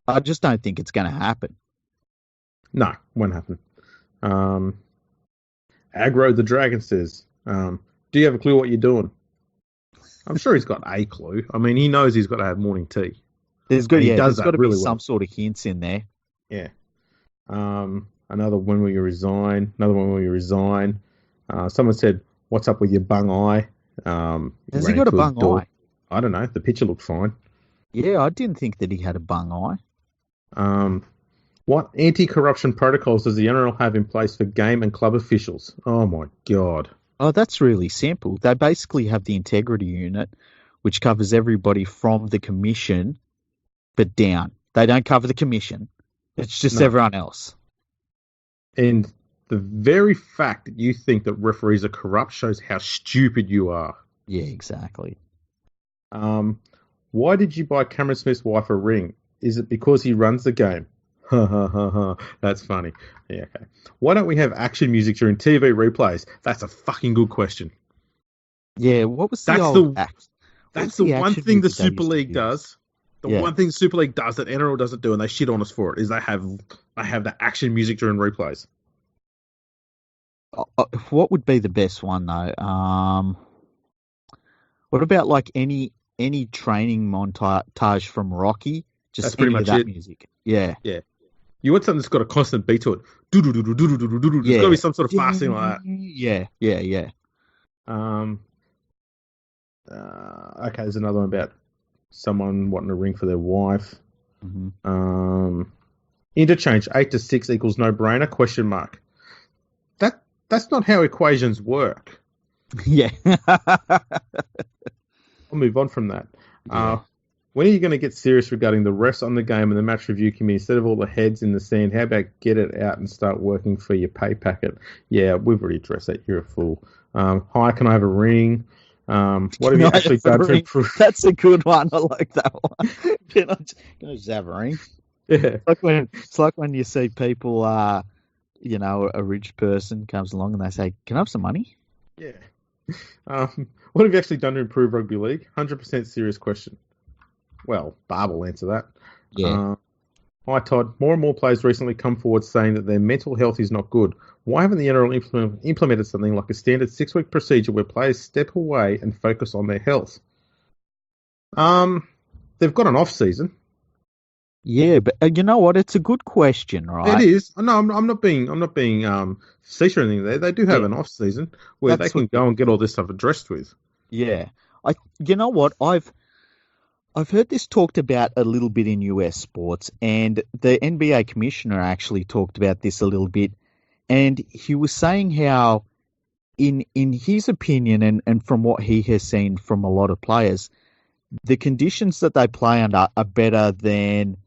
I just don't think it's going to happen. No, won't happen. Aggro the Dragon says, do you have a clue what you're doing? I'm sure he's got a clue. I mean, he knows he's got to have morning tea. There's got to be some sort of hints in there. Yeah. Another when will you resign? Another one will you resign? Someone said, what's up with your bung eye? Has he got a bung eye? I don't know. The picture looked fine. Yeah, I didn't think that he had a bung eye. What anti-corruption protocols does the NRL have in place for game and club officials? Oh, my God. Oh, that's really simple. They basically have the integrity unit, which covers everybody from the commission, but down. They don't cover the commission. It's just everyone else. And the very fact that you think that referees are corrupt shows how stupid you are. Yeah, exactly. Why did you buy Cameron Smith's wife a ring? Is it because he runs the game? Ha ha ha ha. That's funny. Yeah, okay. Why don't we have action music during TV replays? That's a fucking good question. Yeah, what was the old act? That's the one thing the Super used to League use? does. The one thing Super League does that NRL doesn't do, and they shit on us for it, is they have the action music during replays. What would be the best one though? What about like any training montage from Rocky? Just That's pretty much that it. music. Yeah. Yeah. You want something that's got a constant beat to it. Do do do do do do do do. There's got to be some sort of fast thing like that. Yeah. Okay, there's another one about someone wanting a ring for their wife. Mm-hmm. Interchange 8 to 6 equals no brainer? Question mark. That's not how equations work. Yeah. I'll move on from that. Yeah. When are you going to get serious regarding the refs on the game and the match review committee? Instead of all the heads in the sand, how about get it out and start working for your pay packet? Yeah, we've already addressed that. You're a fool. Hi, can I have a ring? What have you actually done to improve? That's a good one. I like that one. Can I just have a ring? Yeah. It's like when you see people, a rich person comes along and they say, "Can I have some money?" Yeah. What have you actually done to improve rugby league? 100% serious question. Well, Barb will answer that. Yeah. Hi, Todd. More and more players recently come forward saying that their mental health is not good. Why haven't the NRL implemented something like a standard 6-week procedure where players step away and focus on their health? They've got an off season. Yeah, but you know what? It's a good question, right? It is. No, I'm not being facetious or anything there. They do have an off season where they can go and get all this stuff addressed with. Yeah. You know what? I've heard this talked about a little bit in US sports, and the NBA commissioner actually talked about this a little bit, and he was saying how in his opinion and from what he has seen from a lot of players, the conditions that they play under are better than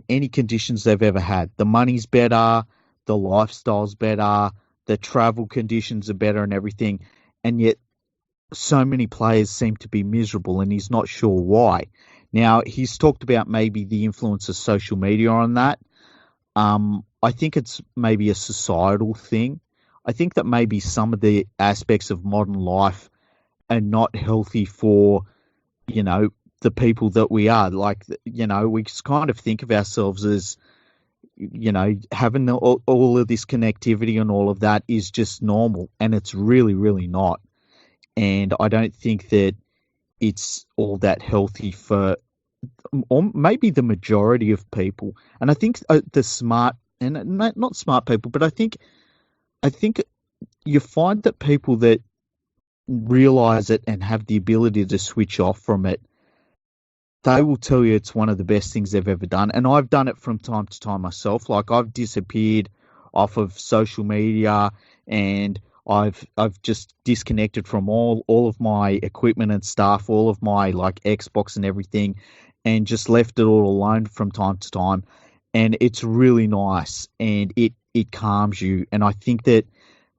any conditions they've ever had. The money's better, the lifestyle's better, the travel conditions are better and everything. And yet so many players seem to be miserable and he's not sure why. Now, he's talked about maybe the influence of social media on that. I think it's maybe a societal thing. I think that maybe some of the aspects of modern life are not healthy for, the people that we are. Like, we just kind of think of ourselves as, having all of this connectivity and all of that is just normal. And it's really, really not. And I don't think that it's all that healthy for or maybe the majority of people. And I think the smart, and not smart people, but I think you find that people that realize it and have the ability to switch off from it, they will tell you it's one of the best things they've ever done. And I've done it from time to time myself. Like, I've disappeared off of social media and I've just disconnected from all of my equipment and stuff, all of my like Xbox and everything, and just left it all alone from time to time. And it's really nice and it calms you. And I think that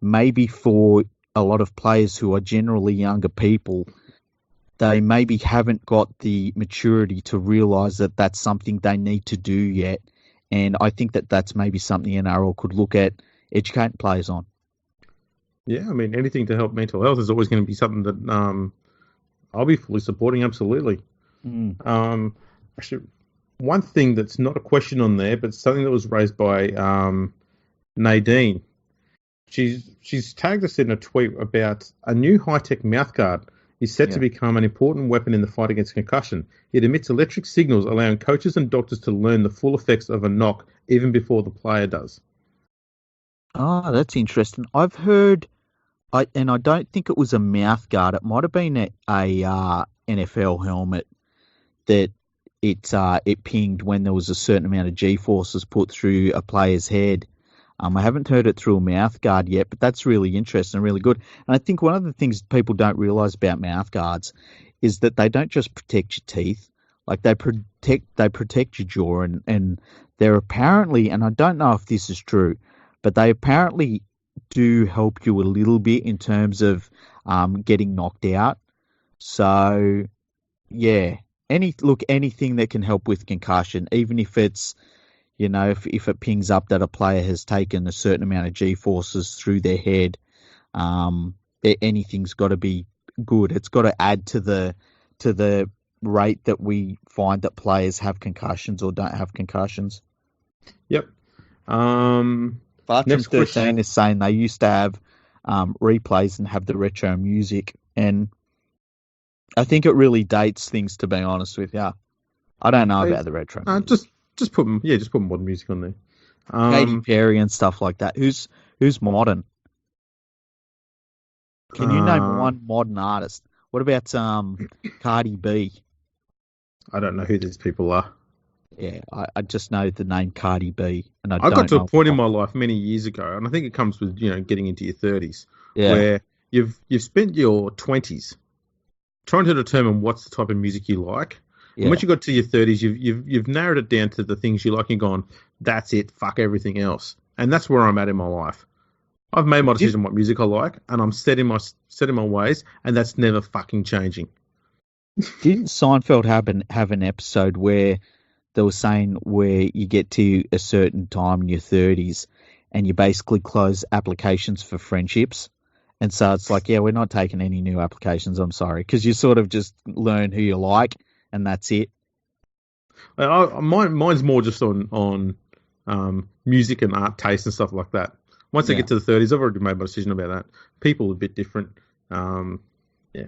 maybe for a lot of players who are generally younger people, they maybe haven't got the maturity to realize that that's something they need to do yet. And I think that that's maybe something NRL could look at educating players on. Yeah, I mean, anything to help mental health is always going to be something that I'll be fully supporting, absolutely. Actually, one thing that's not a question on there, but something that was raised by Nadine. She's tagged us in a tweet about a new high-tech mouthguard is set to become an important weapon in the fight against concussion. It emits electric signals, allowing coaches and doctors to learn the full effects of a knock even before the player does. Oh, that's interesting. I've heard, and I don't think it was a mouth guard. It might have been a NFL helmet that it pinged when there was a certain amount of G-forces put through a player's head. I haven't heard it through a mouth guard yet, but that's really interesting and really good. And I think one of the things people don't realize about mouth guards is that they don't just protect your teeth. Like, they protect your jaw, and they're apparently, and I don't know if this is true, but they apparently do help you a little bit in terms of getting knocked out. So, yeah, anything that can help with concussion, even if it's, if it pings up that a player has taken a certain amount of G-forces through their head, anything's got to be good. It's got to add to the to the rate that we find that players have concussions or don't have concussions. Yep. Bartram Next 13 question. is saying they used to have replays and have the retro music, and I think it really dates things, to be honest with you. I don't know about the retro music. Just put modern music on there. Katy Perry and stuff like that. Who's modern? Can you name one modern artist? What about Cardi B? I don't know who these people are. Yeah, I just know the name Cardi B, and I got to a point in my life many years ago, and I think it comes with getting into your 30s, where you've spent your 20s trying to determine what's the type of music you like. Yeah. And once you got to your 30s, you've narrowed it down to the things you like, and gone, that's it, fuck everything else. And that's where I'm at in my life. I've made my decision what music I like, and I'm set in my ways, and that's never fucking changing. Didn't Seinfeld have an episode where they were saying where you get to a certain time in your 30s and you basically close applications for friendships? And so it's like, yeah, we're not taking any new applications, I'm sorry, because you sort of just learn who you like, and that's it. Mine's more just on music and art taste and stuff like that. Once I get to the 30s, I've already made my decision about that. People are a bit different. Yeah.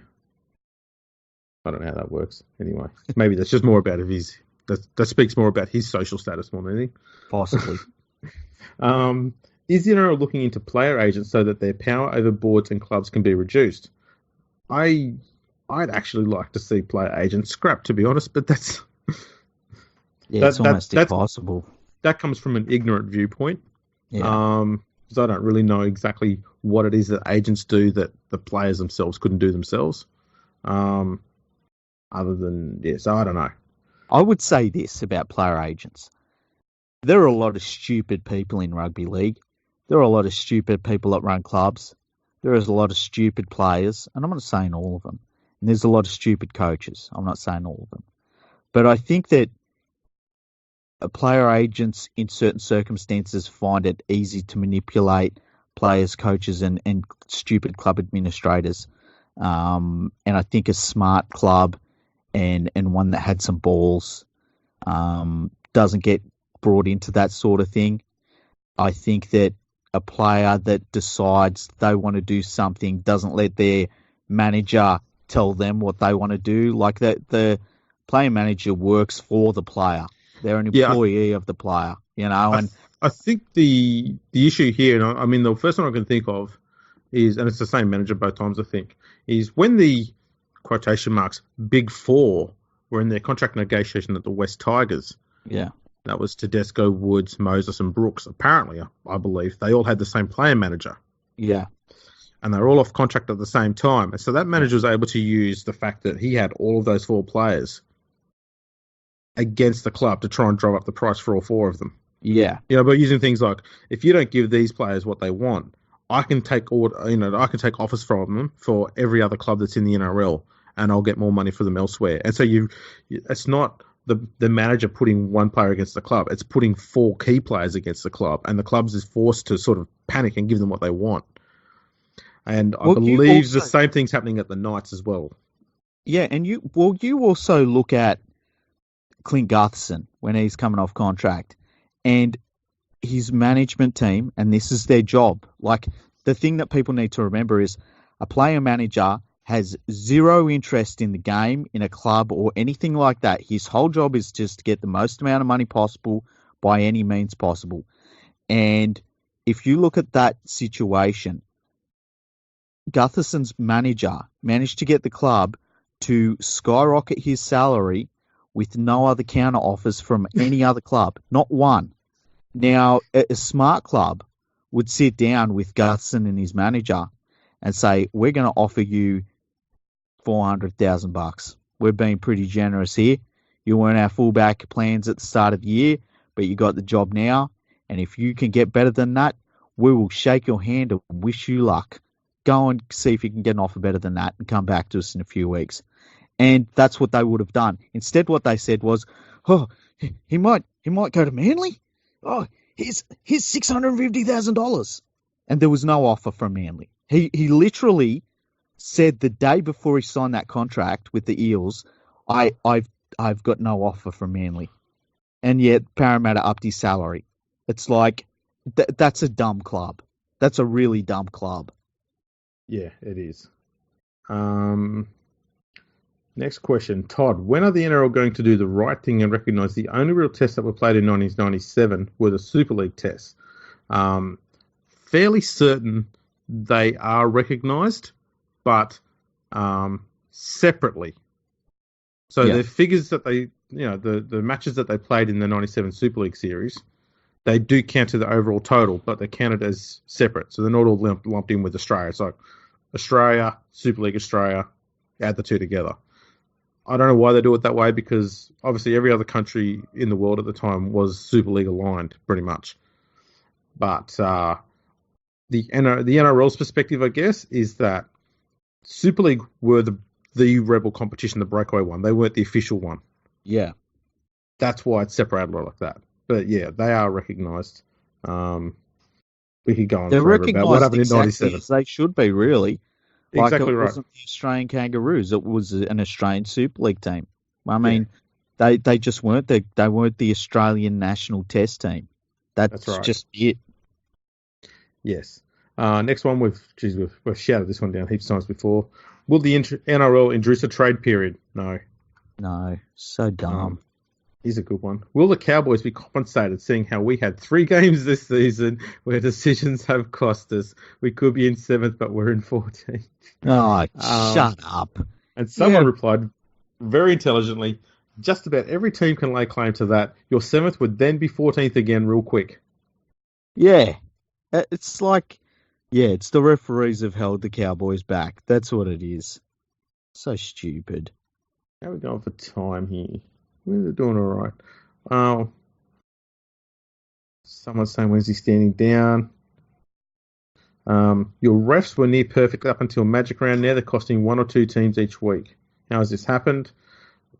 I don't know how that works. Anyway, maybe that's just more about that speaks more about his social status more than anything. Possibly. Is the NRL looking into player agents so that their power over boards and clubs can be reduced? I'd actually like to see player agents scrapped, to be honest, but that's... it's almost impossible. That comes from an ignorant viewpoint. Yeah. Because I don't really know exactly what it is that agents do that the players themselves couldn't do themselves. So I don't know. I would say this about player agents. There are a lot of stupid people in rugby league. There are a lot of stupid people that run clubs. There is a lot of stupid players, and I'm not saying all of them. And there's a lot of stupid coaches. I'm not saying all of them. But I think that player agents in certain circumstances find it easy to manipulate players, coaches, and stupid club administrators. And I think a smart club and one that had some balls doesn't get brought into that sort of thing. I think that a player that decides they want to do something doesn't let their manager tell them what they want to do. Like the player manager works for the player. They're an employee of the player, And I think the issue here, and I mean, the first one I can think of is, and it's the same manager both times, I think, is when the quotation marks Big Four were in their contract negotiation at the West Tigers. Yeah. That was Tedesco, Woods, Moses, and Brooks. Apparently, I believe, they all had the same player manager. Yeah. And they were all off contract at the same time. And so that manager was able to use the fact that he had all of those four players against the club to try and drive up the price for all four of them. Yeah. But using things like, if you don't give these players what they want, I can take offers from them for every other club that's in the NRL, and I'll get more money for them elsewhere. And so it's not the manager putting one player against the club. It's putting four key players against the club, and the clubs is forced to sort of panic and give them what they want. And I believe the same thing's happening at the Knights as well. Yeah, and you also look at Clint Gutherson when he's coming off contract, and his management team, and this is their job. Like, the thing that people need to remember is a player manager has zero interest in the game, in a club, or anything like that. His whole job is just to get the most amount of money possible by any means possible. And if you look at that situation, Gutherson's manager managed to get the club to skyrocket his salary with no other counter offers from any other club, not one. Now, a smart club would sit down with Gutherson and his manager and say, we're going to offer you $400,000. We're being pretty generous here. You weren't our fullback plans at the start of the year, but you got the job now. And if you can get better than that, we will shake your hand and wish you luck. Go and see if you can get an offer better than that and come back to us in a few weeks. And that's what they would have done. Instead, what they said was, oh, he might go to Manly. Oh, here's $650,000. And there was no offer from Manly. He literally said the day before he signed that contract with the Eels, I've got no offer from Manly, and yet Parramatta upped his salary. It's like that's a dumb club. That's a really dumb club. Yeah, it is. Next question, Todd. When are the NRL going to do the right thing and recognise the only real tests that were played in 1997 were the Super League tests? Fairly certain they are recognised, but separately. So the figures that they, the matches that they played in the 97 Super League series, they do count to the overall total, but they're counted as separate. So they're not all lumped in with Australia. It's like Australia, Super League Australia, add the two together. I don't know why they do it that way, because obviously every other country in the world at the time was Super League aligned, pretty much. But the NRL's perspective, I guess, is that Super League were the rebel competition, the breakaway one. They weren't the official one. Yeah. That's why it's separated like that. But yeah, they are recognised. We could go on forever about what happened in 97. They should be, really. Like exactly it right. wasn't the Australian Kangaroos. It was an Australian Super League team. I mean, they just weren't. They weren't the Australian national test team. That's right. Just it. Yes. Next one, we've shouted this one down heaps of times before. Will the NRL introduce a trade period? No. No. So dumb. Here's a good one. Will the Cowboys be compensated, seeing how we had 3 games this season where decisions have cost us? We could be in 7th, but we're in 14th. Oh, shut up. And someone replied very intelligently, just about every team can lay claim to that. Your 7th would then be 14th again real quick. Yeah. It's like, it's the referees have held the Cowboys back. That's what it is. So stupid. How are we going for time here? We're doing all right. Oh, someone's saying, when's he standing down? Your refs were near perfect up until Magic Round. Now they're costing 1 or 2 teams each week. How has this happened?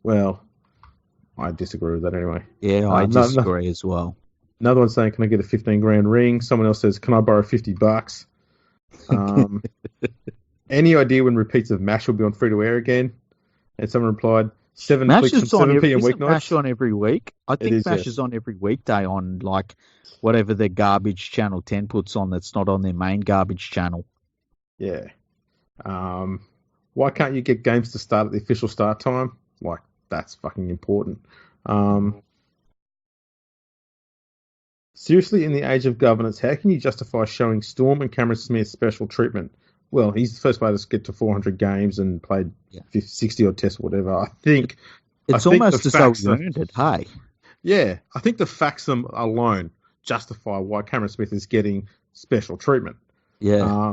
Well, I disagree with that anyway. Yeah, I disagree as well. Another one saying, can I get a 15 grand ring? Someone else says, can I borrow $50? Any idea when repeats of MASH will be on free to air again? And someone replied, 7 clicks from 7 p.m. weeknights. MASH on every week? I think MASH is on every weekday on like whatever their garbage channel 10 puts on that's not on their main garbage channel. Yeah. Why can't you get games to start at the official start time? Like, that's fucking important. Seriously, in the age of governance, how can you justify showing Storm and Cameron Smith special treatment? Well, he's the first player to get to 400 games and played 60 odd tests or whatever. I think it's almost as though he earned it. Hey, yeah, I think the facts alone justify why Cameron Smith is getting special treatment. Yeah.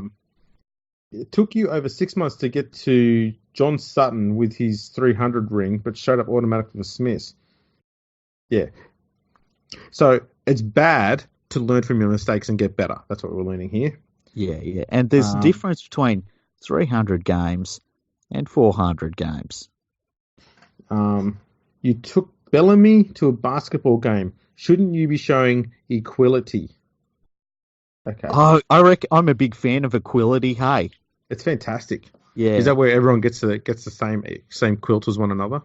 It took you over 6 months to get to John Sutton with his 300 ring, but showed up automatically for Smith. Yeah. So it's bad to learn from your mistakes and get better. That's what we're learning here. Yeah. And there's a difference between 300 games and 400 games. You took Bellamy to a basketball game. Shouldn't you be showing equality? Okay. Oh, I reckon I'm a big fan of equality. Hey, it's fantastic. Yeah. Is that where everyone gets the same quilt as one another?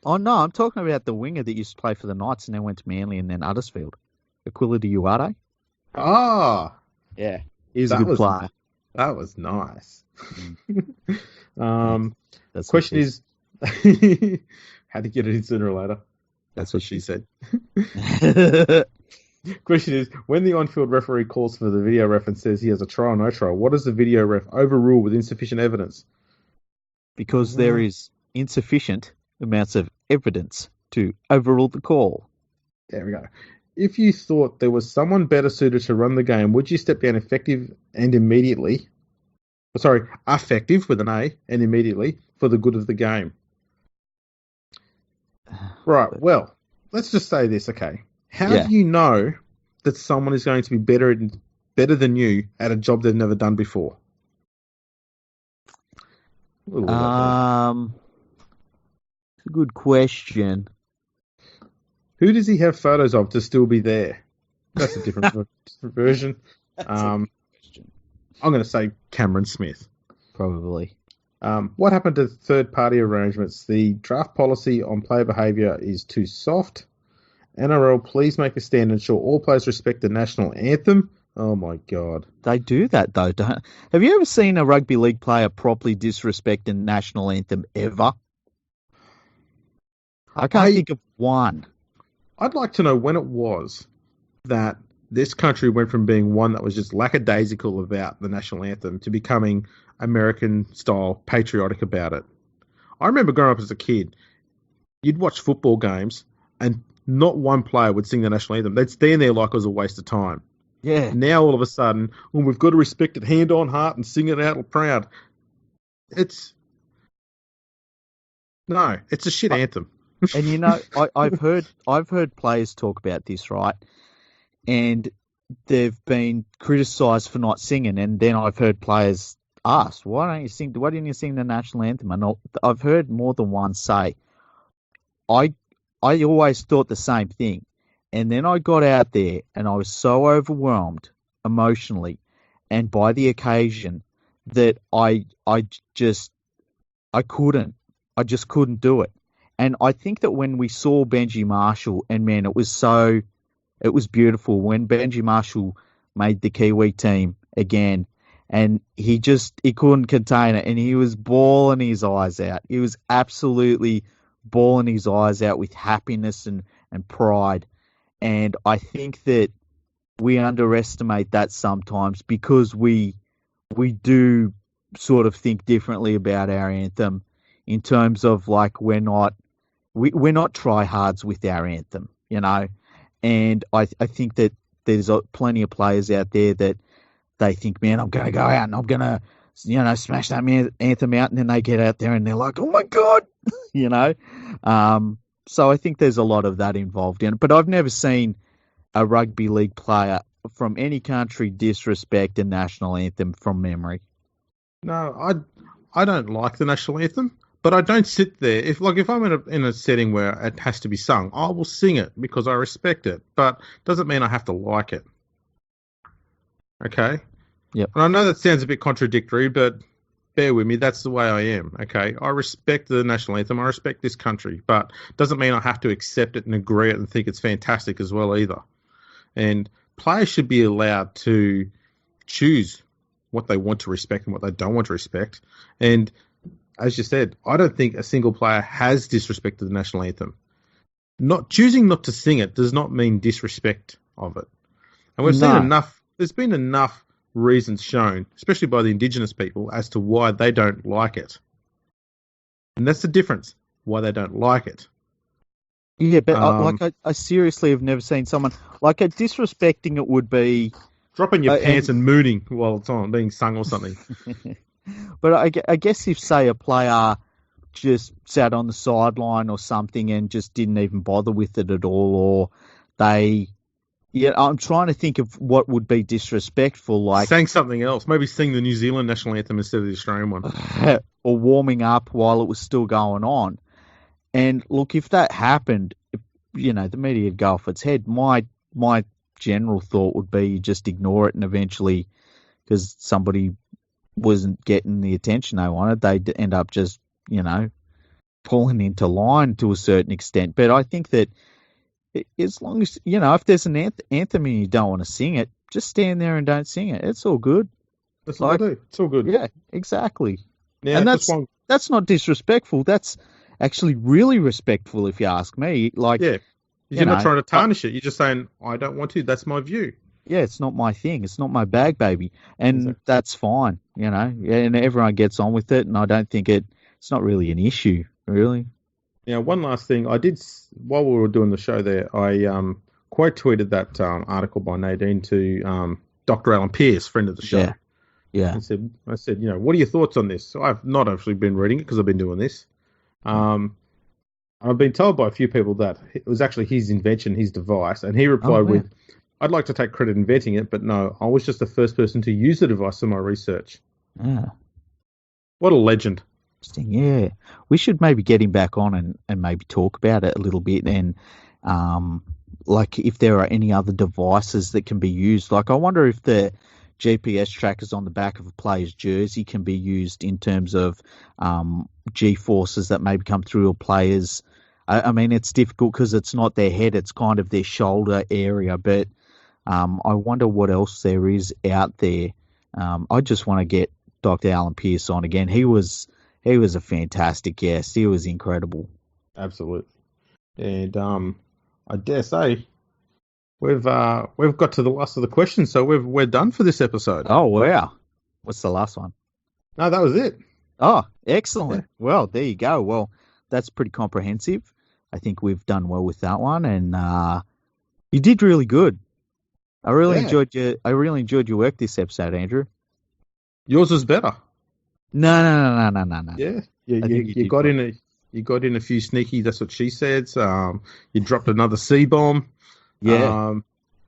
Oh no, I'm talking about the winger that used to play for the Knights and then went to Manly and then Huddersfield. Equality Uwade. Ah. Yeah. He's a good player. That was nice. That's question is, how to get it in sooner or later? That's what she said. Question is, when the on-field referee calls for the video ref and says he has a try or no try, what does the video ref overrule with insufficient evidence? Because there is insufficient amounts of evidence to overrule the call. There we go. If you thought there was someone better suited to run the game, would you step down effective with an A and immediately for the good of the game? Right, well, let's just say this, okay. How do you know that someone is going to be better than you at a job they've never done before? It's a good question. Who does he have photos of to still be there? That's a different version. I'm going to say Cameron Smith. probably. What happened to third-party arrangements? The draft policy on player behaviour is too soft. NRL, please make a stand and ensure all players respect the national anthem. Oh, my God. They do that, though, don't Have you ever seen a rugby league player properly disrespect the national anthem ever? I can't think of one. I'd like to know when it was that this country went from being one that was just lackadaisical about the national anthem to becoming American-style patriotic about it. I remember growing up as a kid, you'd watch football games and not one player would sing the national anthem. They'd stand there like it was a waste of time. Yeah. Now all of a sudden, well, we've got to respect it hand on heart and sing it out proud. It's a shit anthem. And you know, I've heard players talk about this, right? And they've been criticised for not singing, and then I've heard players ask, why didn't you sing the national anthem? And I've heard more than one say, I always thought the same thing. And then I got out there and I was so overwhelmed emotionally and by the occasion that I just couldn't do it. And I think that when we saw Benji Marshall, and man, it was beautiful when Benji Marshall made the Kiwi team again, and he couldn't contain it, and he was bawling his eyes out. He was absolutely bawling his eyes out with happiness and pride. And I think that we underestimate that sometimes because we do sort of think differently about our anthem in terms of like we're not tryhards with our anthem, you know. And I think that there's plenty of players out there that they think, man, I'm going to go out and I'm going to, you know, smash that anthem out, and then they get out there and they're like, oh my God, you know. So I think there's a lot of that involved in it. But I've never seen a rugby league player from any country disrespect a national anthem from memory. No, I don't like the national anthem, but I don't sit there. If I'm in a setting where it has to be sung, I will sing it because I respect it. But doesn't mean I have to like it. Okay? Yep. And I know that sounds a bit contradictory, but bear with me, that's the way I am, okay? I respect the national anthem, I respect this country, but doesn't mean I have to accept it and agree it and think it's fantastic as well either. And players should be allowed to choose what they want to respect and what they don't want to respect. And as you said, I don't think a single player has disrespected the national anthem. Choosing not to sing it does not mean disrespect of it. And we've seen enough, there's been enough reasons shown, especially by the Indigenous people, as to why they don't like it. And that's the difference, why they don't like it. Yeah, but I seriously have never seen someone, like disrespecting it would be... dropping your pants and mooning while it's on, being sung or something. But I guess if, say, a player just sat on the sideline or something and just didn't even bother with it at all, or they... Yeah, I'm trying to think of what would be disrespectful, like... Sang something else. Maybe sing the New Zealand national anthem instead of the Australian one. Or warming up while it was still going on. And look, if that happened, you know, the media would go off its head. My general thought would be just ignore it, and eventually, because somebody wasn't getting the attention they wanted, they'd end up just, you know, pulling into line to a certain extent. But I think that as long as, you know, if there's an anthem and you don't want to sing it, just stand there and don't sing it. It's all good. That's what I do. It's all good. Yeah, exactly. Yeah, and that's not disrespectful. That's actually really respectful, if you ask me. Like, yeah, you're not trying to tarnish it. You're just saying, I don't want to. That's my view. Yeah, it's not my thing. It's not my bag, baby. And that's fine, you know. And everyone gets on with it, and I don't think it's not really an issue, really. Now, one last thing. I did, while we were doing the show there, I quote tweeted that article by Nadine to Dr. Alan Pearce, friend of the show. Yeah. I said, you know, what are your thoughts on this? So I've not actually been reading it because I've been doing this. I've been told by a few people that it was actually his invention, his device, and he replied with, I'd like to take credit inventing it, but no, I was just the first person to use the device in my research. Yeah. What a legend. Yeah, we should maybe get him back on and maybe talk about it a little bit, and like if there are any other devices that can be used. Like I wonder if the GPS trackers on the back of a player's jersey can be used in terms of G-forces that maybe come through a player's. I mean, it's difficult because it's not their head, it's kind of their shoulder area, but I wonder what else there is out there. I just want to get Dr. Alan Pearce on again. He was a fantastic guest. He was incredible. Absolutely. And I dare say we've got to the last of the questions, so we're done for this episode. Oh wow! What's the last one? No, that was it. Oh, excellent. Yeah. Well, there you go. Well, that's pretty comprehensive. I think we've done well with that one, and you did really good. I really enjoyed your work this episode, Andrew. Yours was better. No. Yeah, you got in a few sneaky. That's what she said. You dropped another C-bomb. Yeah.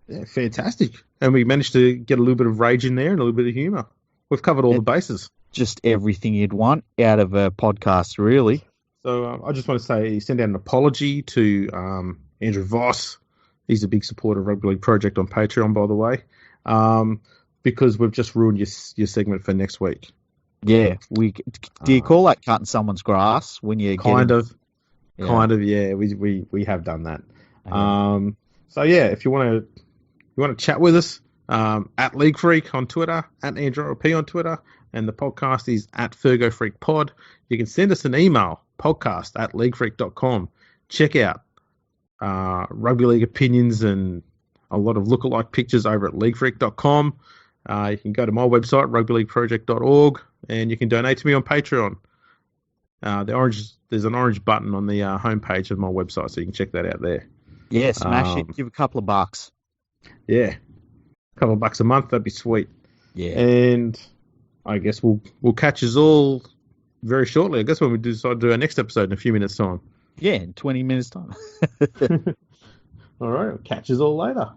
Yeah, fantastic. And we managed to get a little bit of rage in there and a little bit of humour. We've covered all the bases. Just everything you'd want out of a podcast, really. So I just want to send out an apology to Andrew Voss. He's a big supporter of Rugby League Project on Patreon, by the way, because we've just ruined your segment for next week. Yeah, do you call that cutting someone's grass when you kind of? Yeah, we have done that. Okay. So yeah, if you want to chat with us, at League Freak on Twitter, at Andrew P on Twitter, and the podcast is at Fergo Freak Pod. You can send us an email, podcast@leaguefreak.com. Check out Rugby League opinions and a lot of lookalike pictures over at leaguefreak.com. You can go to my website, rugbyleagueproject.org, and you can donate to me on Patreon. There's an orange button on the homepage of my website, so you can check that out there. Yeah, smash it. Give a couple of bucks. Yeah, a couple of bucks a month, that'd be sweet. Yeah. And I guess we'll catch us all very shortly. I guess when we decide to do our next episode in a few minutes' time. Yeah, in 20 minutes' time. All right, catch us all later.